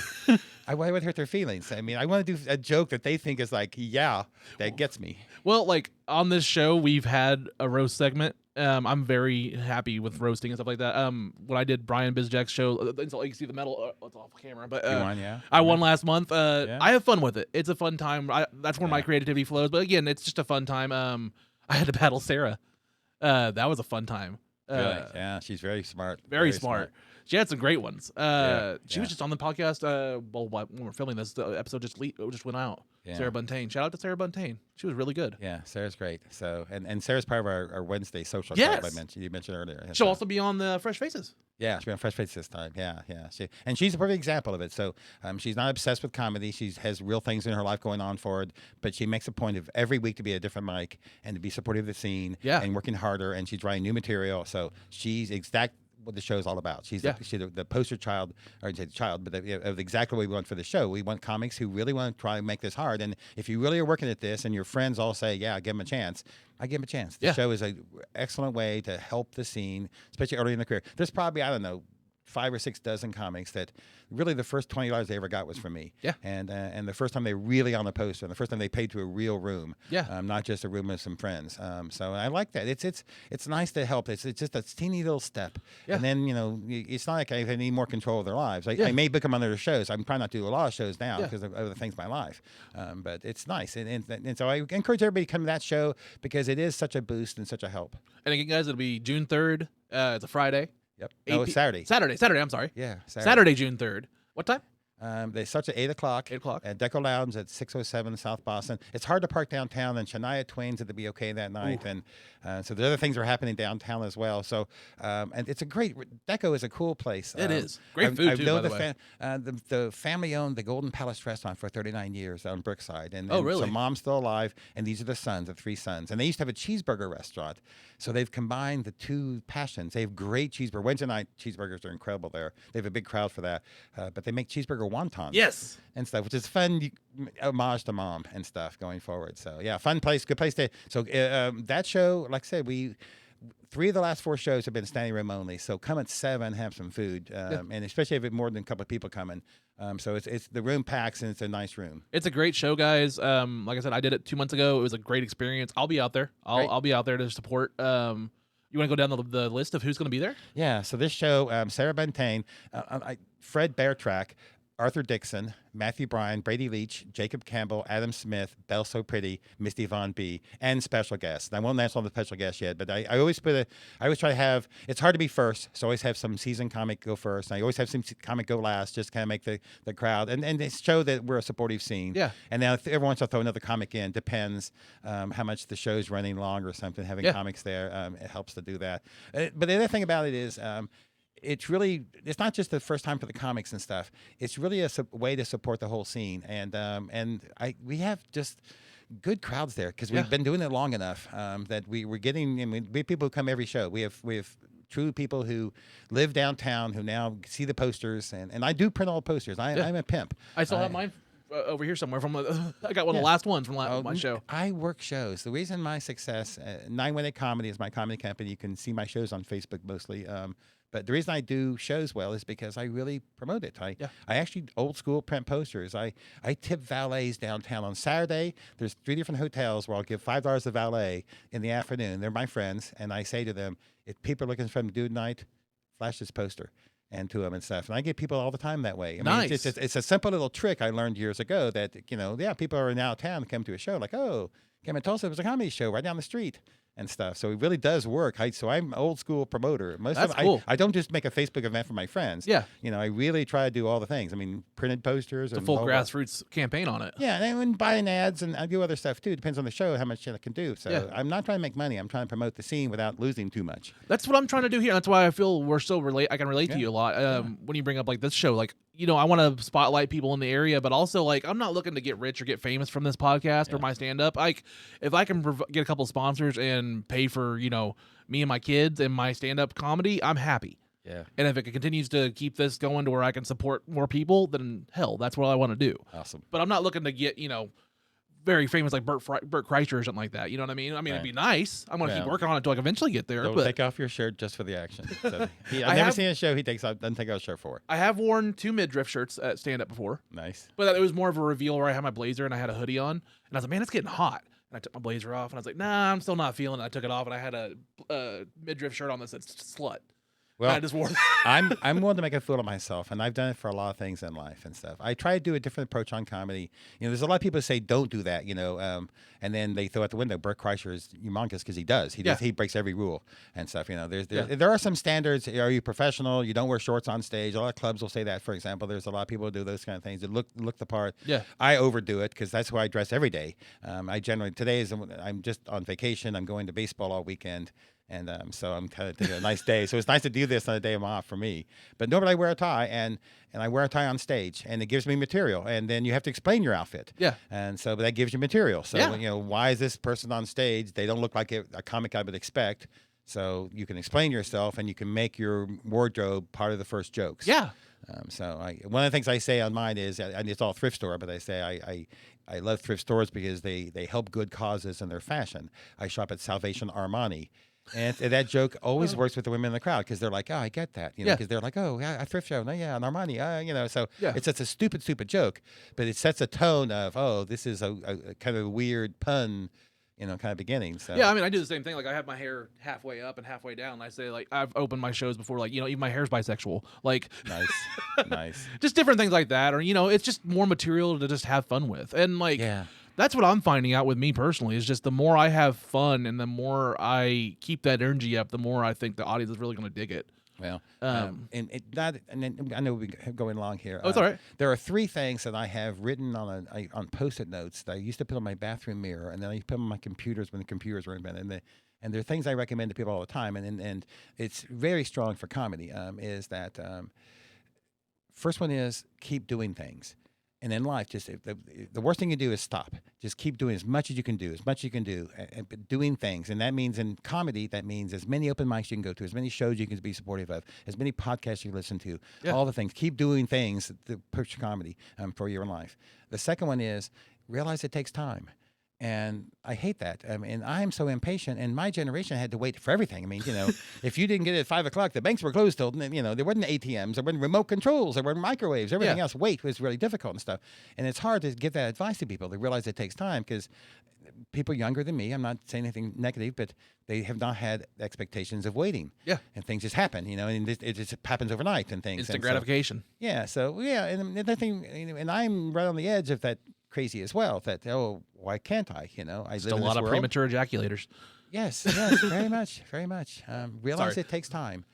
[SPEAKER 1] why would I hurt their feelings? I mean, I want to do a joke that they think is like, yeah, that gets me.
[SPEAKER 3] Well, like on this show, we've had a roast segment. I'm very happy with roasting and stuff like that. When I did Brian Bizjack's show, you can see the medal. It's off camera, but
[SPEAKER 1] You won, yeah.
[SPEAKER 3] I won last month.
[SPEAKER 1] Yeah.
[SPEAKER 3] I have fun with it. It's a fun time. That's where my creativity flows. But again, it's just a fun time. I had to battle Sarah. That was a fun time.
[SPEAKER 1] Really? Yeah, she's very smart.
[SPEAKER 3] Very smart. She had some great ones. She was
[SPEAKER 1] yeah.
[SPEAKER 3] just on the podcast. When we're filming this, the episode just went out.
[SPEAKER 1] Yeah.
[SPEAKER 3] Sarah Buntain. Shout out to Sarah Buntain. She was really good.
[SPEAKER 1] Yeah, Sarah's great. So, and Sarah's part of our Wednesday social
[SPEAKER 3] Yes.
[SPEAKER 1] club you mentioned earlier.
[SPEAKER 3] She'll
[SPEAKER 1] So-
[SPEAKER 3] also be on the Fresh Faces.
[SPEAKER 1] Yeah, she'll be on Fresh Face this time. Yeah. She's a perfect example of it. So she's not obsessed with comedy. She has real things in her life going on for it, but she makes a point of every week to be a different mic and to be supportive of the scene and working harder, and she's writing new material. So she's exact what the show's all about. She's the poster child, or the child, but of exactly what we want for the show. We want comics who really want to try and make this hard. And if you really are working at this and your friends all say, yeah, give them a chance, I give them a chance. The show is an excellent way to help the scene, especially early in the career. There's probably, I don't know, 5 or 6 dozen comics that really the first $20 they ever got was from me. Yeah. And the first time they really on the poster, and the first time they paid to a real room. Yeah. Not just a room with some friends. So I like that. It's nice to help. It's just a teeny little step. Yeah. And then, it's not like I need more control of their lives. I may book them on other shows. I'm trying not to do a lot of shows now because of other things in my life. But it's nice. And so I encourage everybody to come to that show because it is such a boost and such a help.
[SPEAKER 3] And again, guys, it'll be June 3rd. It's a Friday.
[SPEAKER 1] Yep. Oh, it's Saturday.
[SPEAKER 3] Saturday, I'm sorry.
[SPEAKER 1] Yeah,
[SPEAKER 3] Saturday, June 3rd. What time?
[SPEAKER 1] They start at 8 o'clock.
[SPEAKER 3] 8 o'clock.
[SPEAKER 1] At Deco Lounge at 607 South Boston. It's hard to park downtown, and Shania Twain's at the BOK that night. Ooh. And so the other things are happening downtown as well. So, and it's a great, Deco is a cool place.
[SPEAKER 3] It is. Great food, too, by the way.
[SPEAKER 1] The family owned the Golden Palace Restaurant for 39 years on Brookside. And
[SPEAKER 3] really?
[SPEAKER 1] So mom's still alive, and these are the 3 sons. And they used to have a cheeseburger restaurant. So they've combined the two passions. They have great cheeseburger. Wednesday night cheeseburgers are incredible there. They have a big crowd for that. But they make cheeseburger wontons.
[SPEAKER 3] Yes.
[SPEAKER 1] And stuff, which is fun homage to mom and stuff going forward. So yeah, fun place, good place to. So that show, like I said, 3 of the last 4 shows have been standing room only. So come at 7, have some food, and especially if it's more than a couple of people coming. So it's the room packs and it's a nice room. It's
[SPEAKER 3] a great show, guys. Like I said, I did it 2 months ago. It was a great experience. I'll be out there. I'll be out there to support. You want to go down the list of who's going to be there?
[SPEAKER 1] Yeah. So this show, Sarah Buntain, Fred Beartrack, Arthur Dixon, Matthew Bryan, Brady Leach, Jacob Campbell, Adam Smith, Belle So Pretty, Misty Von B, and special guests. And I won't announce all the special guests yet, but I always try to have. It's hard to be first, so I always have some seasoned comic go first. And I always have some comic go last, just kind of make the crowd and show that we're a supportive scene. Yeah. And now every once I'll throw another comic in. Depends how much the show's running long or something. Having comics there, it helps to do that. But the other thing about it is. It's not just the first time for the comics and stuff. It's really a way to support the whole scene, and we have just good crowds there because we've been doing it long enough that we're getting. And we have people who come every show. We have true people who live downtown who now see the posters, and I do print all the posters. I'm a pimp.
[SPEAKER 3] I still have mine over here somewhere. I got one of the last ones from my show.
[SPEAKER 1] I work shows. The reason my success, 918 Comedy is my comedy company. You can see my shows on Facebook mostly. But the reason I do shows well is because I really promote it. I actually old school print posters. I tip valets downtown on Saturday. There's 3 different hotels where I'll give $5 to valet in the afternoon. They're my friends, and I say to them, if people are looking for them to do tonight, flash this poster and to them and stuff. And I get people all the time that way. I mean, it's a simple little trick I learned years ago that people are now town come to a show like, oh, came in Tulsa. It was a comedy show right down the street. And stuff, so it really does work. So I'm an old school promoter.
[SPEAKER 3] That's cool.
[SPEAKER 1] I don't just make a Facebook event for my friends. Yeah, I really try to do all the things. I mean, printed posters.
[SPEAKER 3] It's a full grassroots campaign on it.
[SPEAKER 1] Yeah, and buying ads, and I do other stuff too. Depends on the show how much I can do. So I'm not trying to make money. I'm trying to promote the scene without losing too much.
[SPEAKER 3] That's what I'm trying to do here. That's why I feel we're so I can relate to you a lot. When you bring up like this show, like I want to spotlight people in the area, but also like I'm not looking to get rich or get famous from this podcast or my stand up. Like if I can get a couple of sponsors and pay for me and my kids and my stand up comedy, I'm happy. Yeah. And if it continues to keep this going to where I can support more people, then hell, that's what I want to do.
[SPEAKER 1] Awesome.
[SPEAKER 3] But I'm not looking to get very famous like Bert Kreischer or something like that. You know what I mean? I mean, it'd be nice. I'm gonna keep working on it until I eventually get there.
[SPEAKER 1] He'll
[SPEAKER 3] But
[SPEAKER 1] take off your shirt just for the action. So I've never seen a show he doesn't take off his shirt for.
[SPEAKER 3] I have worn 2 midriff shirts at stand up before.
[SPEAKER 1] Nice.
[SPEAKER 3] But it was more of a reveal where I had my blazer and I had a hoodie on, and I was like, man, it's getting hot. And I took my blazer off, and I was like, nah, I'm still not feeling it. I took it off, and I had a midriff shirt on that said slut.
[SPEAKER 1] Well,
[SPEAKER 3] I just wore
[SPEAKER 1] I'm willing to make a fool of myself, and I've done it for a lot of things in life and stuff. I try to do a different approach on comedy. You know, there's a lot of people who say don't do that, you know, and then they throw out the window. Bert Kreischer is humongous because he does. He breaks every rule and stuff. You know, there are some standards. Are you professional? You don't wear shorts on stage. A lot of clubs will say that. For example, there's a lot of people who do those kind of things that look the part.
[SPEAKER 3] Yeah.
[SPEAKER 1] I overdo it because that's who I dress every day. I'm just on vacation. I'm going to baseball all weekend. And so I'm kind of taking a nice day. So it's nice to do this on a day I'm off for me. But normally I wear a tie, and I wear a tie on stage, and it gives me material. And then you have to explain your outfit.
[SPEAKER 3] Yeah.
[SPEAKER 1] And so that gives you material. So, you know, why is this person on stage? They don't look like a comic I would expect. So you can explain yourself, and you can make your wardrobe part of the first jokes.
[SPEAKER 3] Yeah.
[SPEAKER 1] One of the things I say on mine is, and it's all thrift store, but I say I love thrift stores because they help good causes in their fashion. I shop at Salvation Armani. And that joke always works with the women in the crowd because they're like, oh, I get that, you know, because they're like, oh, yeah, a thrift show, no, yeah, an Armani, you know, so it's just a stupid joke, but it sets a tone of, oh, this is a kind of weird pun, you know, kind of beginning. So
[SPEAKER 3] yeah, I mean, I do the same thing. Like I have my hair halfway up and halfway down. And I say like I've opened my shows before, like, you know, even my hair's bisexual. Like
[SPEAKER 1] nice,
[SPEAKER 3] just different things like that, or you know, it's just more material to just have fun with, and like that's what I'm finding out with me personally is just the more I have fun and the more I keep that energy up, the more I think the audience is really going to dig it.
[SPEAKER 1] Well, and I know we're going along here.
[SPEAKER 3] Oh, it's all right.
[SPEAKER 1] There are 3 things that I have written on Post-it notes that I used to put on my bathroom mirror, and then I put them on my computers when the computers were invented. And they're things I recommend to people all the time, and it's very strong for comedy. Is that first one is keep doing things. And in life, just the worst thing you do is stop. Just keep doing as much as you can do, and doing things. And that means in comedy, that means as many open mics you can go to, as many shows you can be supportive of, as many podcasts you listen to, all the things. Keep doing things to push comedy for your life. The second one is realize it takes time. And I hate that. And I'm so impatient. And my generation had to wait for everything. I mean, you know, if you didn't get it at 5 o'clock, the banks were closed till, you know, there wasn't ATMs, there weren't remote controls, there weren't microwaves, everything else. Wait was really difficult and stuff. And it's hard to give that advice to people. They realize it takes time because people younger than me, I'm not saying anything negative, but they have not had expectations of waiting. Yeah. And things just happen, you know, and it just happens overnight and things.
[SPEAKER 3] Instant gratification.
[SPEAKER 1] So, and another thing, you know, and I'm right on the edge of that crazy as well, that, oh, why can't I? You know, I
[SPEAKER 3] Still
[SPEAKER 1] live in
[SPEAKER 3] a lot
[SPEAKER 1] this
[SPEAKER 3] of
[SPEAKER 1] world.
[SPEAKER 3] premature ejaculators.
[SPEAKER 1] Yes, very much. Realize it takes time.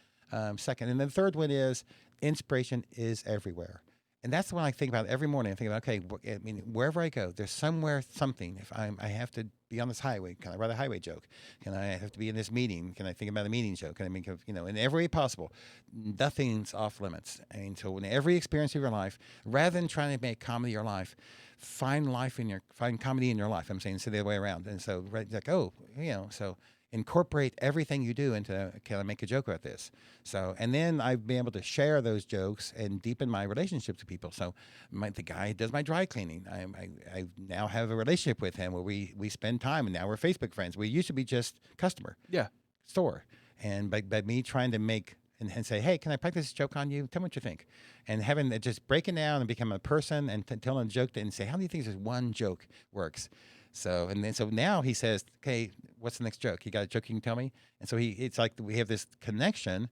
[SPEAKER 1] Second. And then the third one is inspiration is everywhere. And that's the one I think about every morning. I think about, okay, I mean, wherever I go, there's somewhere something. If I have to be on this highway, can I write a highway joke? Can I have to be in this meeting? Can I think about a meeting joke? Can I make, you know, in every way possible? Nothing's off limits. I mean, so in every experience of your life, rather than trying to make comedy your life, find comedy in your life. I'm saying, so the other way around. And so, right, like, oh, you know, so incorporate everything you do into, can I make a joke about this? So, and then I've been able to share those jokes and deepen my relationships with people. So the guy who does my dry cleaning, I now have a relationship with him where we spend time, and now we're Facebook friends. We used to be just customer.
[SPEAKER 3] Yeah.
[SPEAKER 1] Store. And by me trying to make, and say, hey, can I practice this joke on you? Tell me what you think. And having it just break it down and become a person and telling a joke and say, how do you think this one joke works? So now he says, okay, what's the next joke? You got a joke you can tell me? And so it's like we have this connection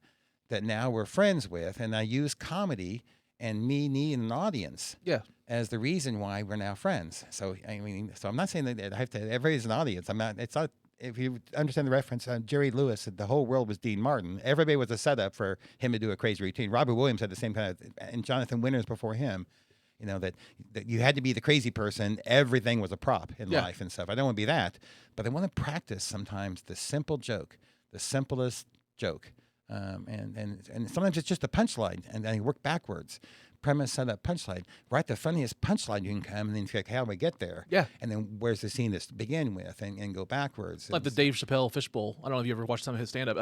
[SPEAKER 1] that now we're friends with, and I use comedy and me needing an audience as the reason why we're now friends. So I mean, so I'm not saying that I have to, everybody's an audience. It's not, if you understand the reference, Jerry Lewis said the whole world was Dean Martin. Everybody was a setup for him to do a crazy routine. Robert Williams had the same kind of, and Jonathan Winters before him. You know, that you had to be the crazy person. Everything was a prop in life and stuff. I don't want to be that, but I want to practice sometimes the simple joke, the simplest joke. And sometimes it's just a punchline, and then you work backwards. Premise, setup, punchline. Write the funniest punchline you can come, and then think, how do we get there? Yeah. And then where's the scene to begin with, and go backwards.
[SPEAKER 3] Like the Dave Chappelle fishbowl. I don't know if you ever watched some of his stand-up.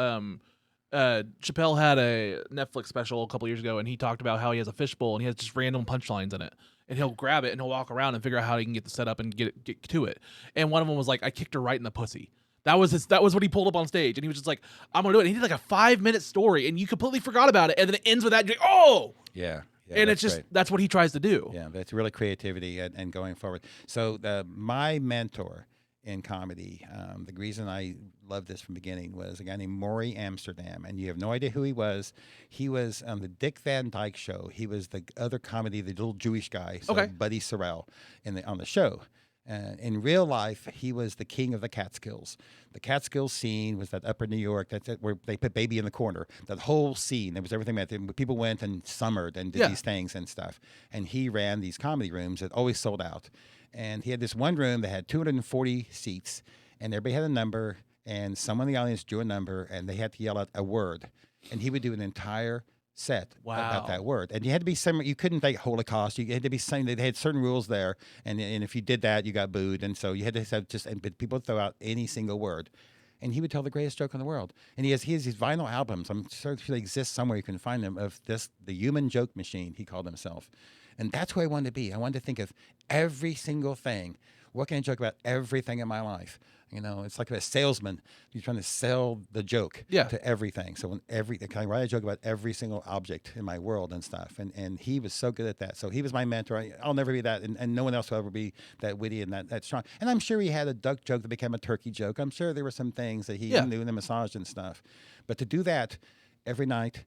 [SPEAKER 3] Chappelle had a Netflix special a couple years ago, and he talked about how he has a fishbowl and he has just random punchlines in it. and he'll grab it and he'll walk around and figure out how he can get the setup and get to it. And one of them was like, I kicked her right in the pussy. That was what he pulled up on stage, and he was just like, I'm gonna do it. And he did like a 5-minute story, and you completely forgot about it, and then it ends with that. And you're like, oh,
[SPEAKER 1] Yeah.
[SPEAKER 3] and it's just that's what he tries to do.
[SPEAKER 1] Yeah, that's really creativity and going forward. So my mentor in comedy, the reason I loved this from the beginning was a guy named Maury Amsterdam, and you have no idea who he was. He was on the Dick Van Dyke Show. He was the other comedy, the little Jewish guy, so
[SPEAKER 3] Okay.
[SPEAKER 1] Buddy Sorrell, on the show. In real life, he was the king of the Catskills. The Catskills scene was that upper New York, that's it, where they put Baby in the corner. That whole scene, there was everything about it. People went and summered and did these things and stuff. And he ran these comedy rooms that always sold out. And he had this one room that had 240 seats, and everybody had a number, and someone in the audience drew a number, and they had to yell out a word. And he would do an entire set about that word, and you had to be some. You couldn't like Holocaust. You had to be saying they had certain rules there, and if you did that, you got booed, and so you had to have but people would throw out any single word, and he would tell the greatest joke in the world. And he has these vinyl albums. I'm sure they exist somewhere. You can find them of the human joke machine. He called himself, and that's who I wanted to be. I wanted to think of every single thing. What can I joke about everything in my life? You know, it's like a salesman. You're trying to sell the joke to everything. So can I write a joke about every single object in my world and stuff? And he was so good at that. So he was my mentor. I'll never be that, and no one else will ever be that witty and that strong. And I'm sure he had a duck joke that became a turkey joke. I'm sure there were some things that he knew in the massage and stuff. But to do that every night,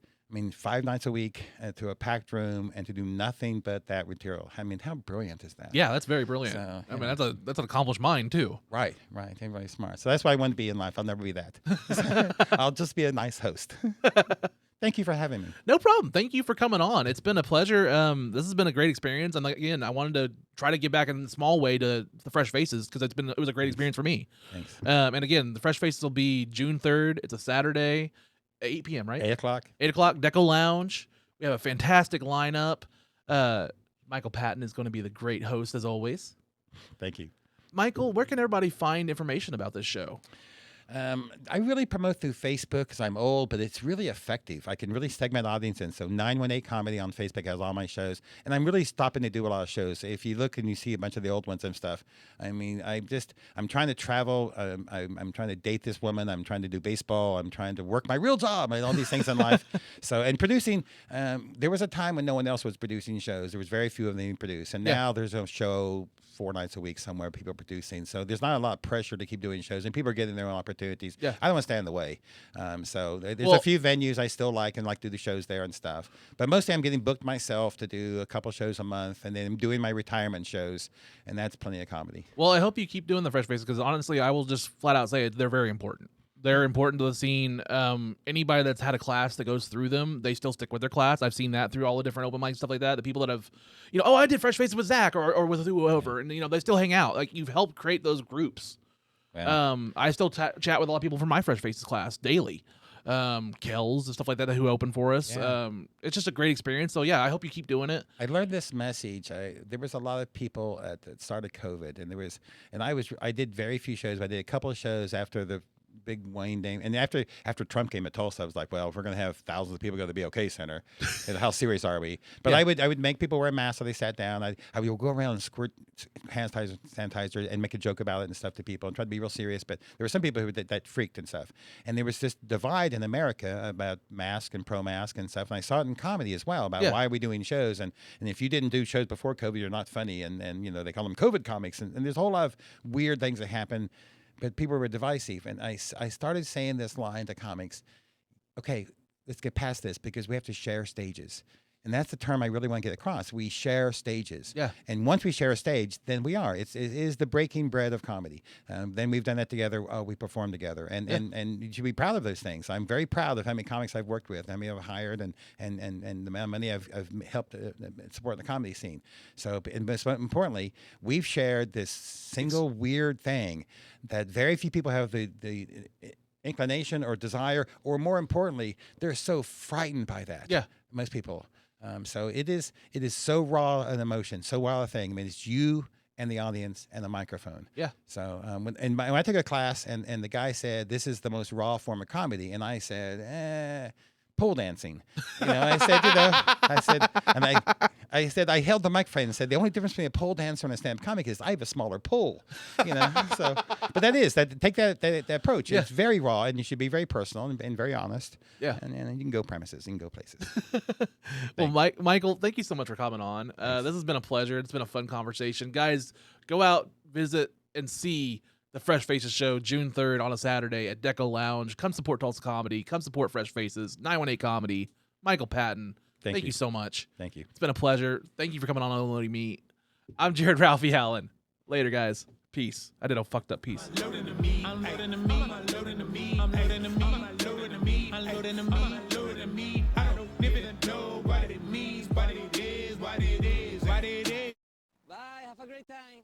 [SPEAKER 1] 5 nights a week to a packed room and to do nothing but that material. I mean, how brilliant is that?
[SPEAKER 3] Yeah, that's very brilliant.
[SPEAKER 1] So,
[SPEAKER 3] I mean, that's an accomplished mind too.
[SPEAKER 1] Right. Everybody's smart. So that's what I want to be in life. I'll never be that. I'll just be a nice host. Thank you for having me.
[SPEAKER 3] No problem. Thank you for coming on. It's been a pleasure. This has been a great experience. And again, I wanted to try to give back in a small way to the Fresh Faces because it was a great experience for me.
[SPEAKER 1] Thanks.
[SPEAKER 3] And again, the Fresh Faces will be June 3rd. It's a Saturday. 8 p.m., right?
[SPEAKER 1] 8 o'clock.
[SPEAKER 3] 8 o'clock, Deco Lounge. We have a fantastic lineup. Michael Patton is going to be the great host, as always.
[SPEAKER 1] Thank you.
[SPEAKER 3] Michael, where can everybody find information about this show?
[SPEAKER 1] I really promote through Facebook because I'm old, but it's really effective. I can really segment audience in. So 918 Comedy on Facebook has all my shows, and I'm really stopping to do a lot of shows. If you look and you see a bunch of the old ones and stuff, I'm trying to travel. I'm trying to date this woman. I'm trying to do baseball. I'm trying to work my real job and all these things in life. And producing, there was a time when no one else was producing shows. There was very few of them being produced, and now there's a show 4 nights a week somewhere people are producing. So there's not a lot of pressure to keep doing shows, and people are getting their own opportunities.
[SPEAKER 3] Yeah.
[SPEAKER 1] I don't want to stand in the way. So there's a few venues I still like and like to do the shows there and stuff. But mostly I'm getting booked myself to do a couple shows a month, and then I'm doing my retirement shows, and that's plenty of comedy.
[SPEAKER 3] Well, I hope you keep doing the Fresh Faces because honestly, I will just flat out say it. They're very important. They're important to the scene. Anybody that's had a class that goes through them, they still stick with their class. I've seen that through all the different open mics, stuff like that. The people that have, I did Fresh Faces with Zach or with whoever, and they still hang out. Like you've helped create those groups.
[SPEAKER 1] Yeah.
[SPEAKER 3] I still chat with a lot of people from my Fresh Faces class daily. Kells and stuff like that who open for us.
[SPEAKER 1] Yeah.
[SPEAKER 3] It's just a great experience. So yeah, I hope you keep doing it.
[SPEAKER 1] I learned this message. There was a lot of people at the start of COVID, and I did very few shows. But I did a couple of shows after the big Wayne Dane, and after Trump came at Tulsa, I was like, well, if we're gonna have thousands of people go to the BOK Center, and how serious are we? But I would make people wear masks so they sat down. I would go around and squirt hand sanitizer and make a joke about it and stuff to people and try to be real serious. But there were some people who that freaked and stuff, and there was this divide in America about mask and pro-mask and stuff. And I saw it in comedy as well about why are we doing shows, and if you didn't do shows before COVID, you're not funny, and they call them COVID comics, and there's a whole lot of weird things that happen. But people were divisive, and I started saying this line to comics, okay, let's get past this because we have to share stages. And that's the term I really want to get across. We share stages.
[SPEAKER 3] Yeah.
[SPEAKER 1] And once we share a stage, then we are. It is the breaking bread of comedy. Then we've done that together. We perform together. And you should be proud of those things. I'm very proud of how many comics I've worked with, how many I've hired, and the amount of money I've helped support the comedy scene. So, and most importantly, we've shared this single weird thing that very few people have the inclination or desire, or more importantly, they're so frightened by that.
[SPEAKER 3] Yeah.
[SPEAKER 1] Most people. So it is so raw an emotion, so raw a thing. I mean, it's you and the audience and the microphone.
[SPEAKER 3] Yeah.
[SPEAKER 1] So when I took a class and the guy said, this is the most raw form of comedy. And I said, pole dancing. I said, I held the microphone and said, the only difference between a pole dancer and a stand-up comic is I have a smaller pole. So, but take that approach.
[SPEAKER 3] Yeah.
[SPEAKER 1] It's very raw, and you should be very personal and very honest.
[SPEAKER 3] Yeah.
[SPEAKER 1] And you can go premises, you can go places.
[SPEAKER 3] Well, Michael, thank you so much for coming on. This has been a pleasure. It's been a fun conversation. Guys, go out, visit, and see the Fresh Faces show June 3rd on a Saturday at Deco Lounge. Come support Tulsa Comedy. Come support Fresh Faces. 918 Comedy. Michael Patton. Thank you so much.
[SPEAKER 1] Thank you.
[SPEAKER 3] It's been a pleasure. Thank you for coming on Unloading Meat. I'm Jared Ralphie Allen. Later, guys. Peace. I did a fucked up piece.
[SPEAKER 2] Unloading the meat. Unloading the meat. Unloading the meat. Unloading the meat. Unloading the meat. Unloading the meat. Unloading the meat. I don't even know what it means, what it is, what it is, what it is.
[SPEAKER 4] Bye. Have a great time.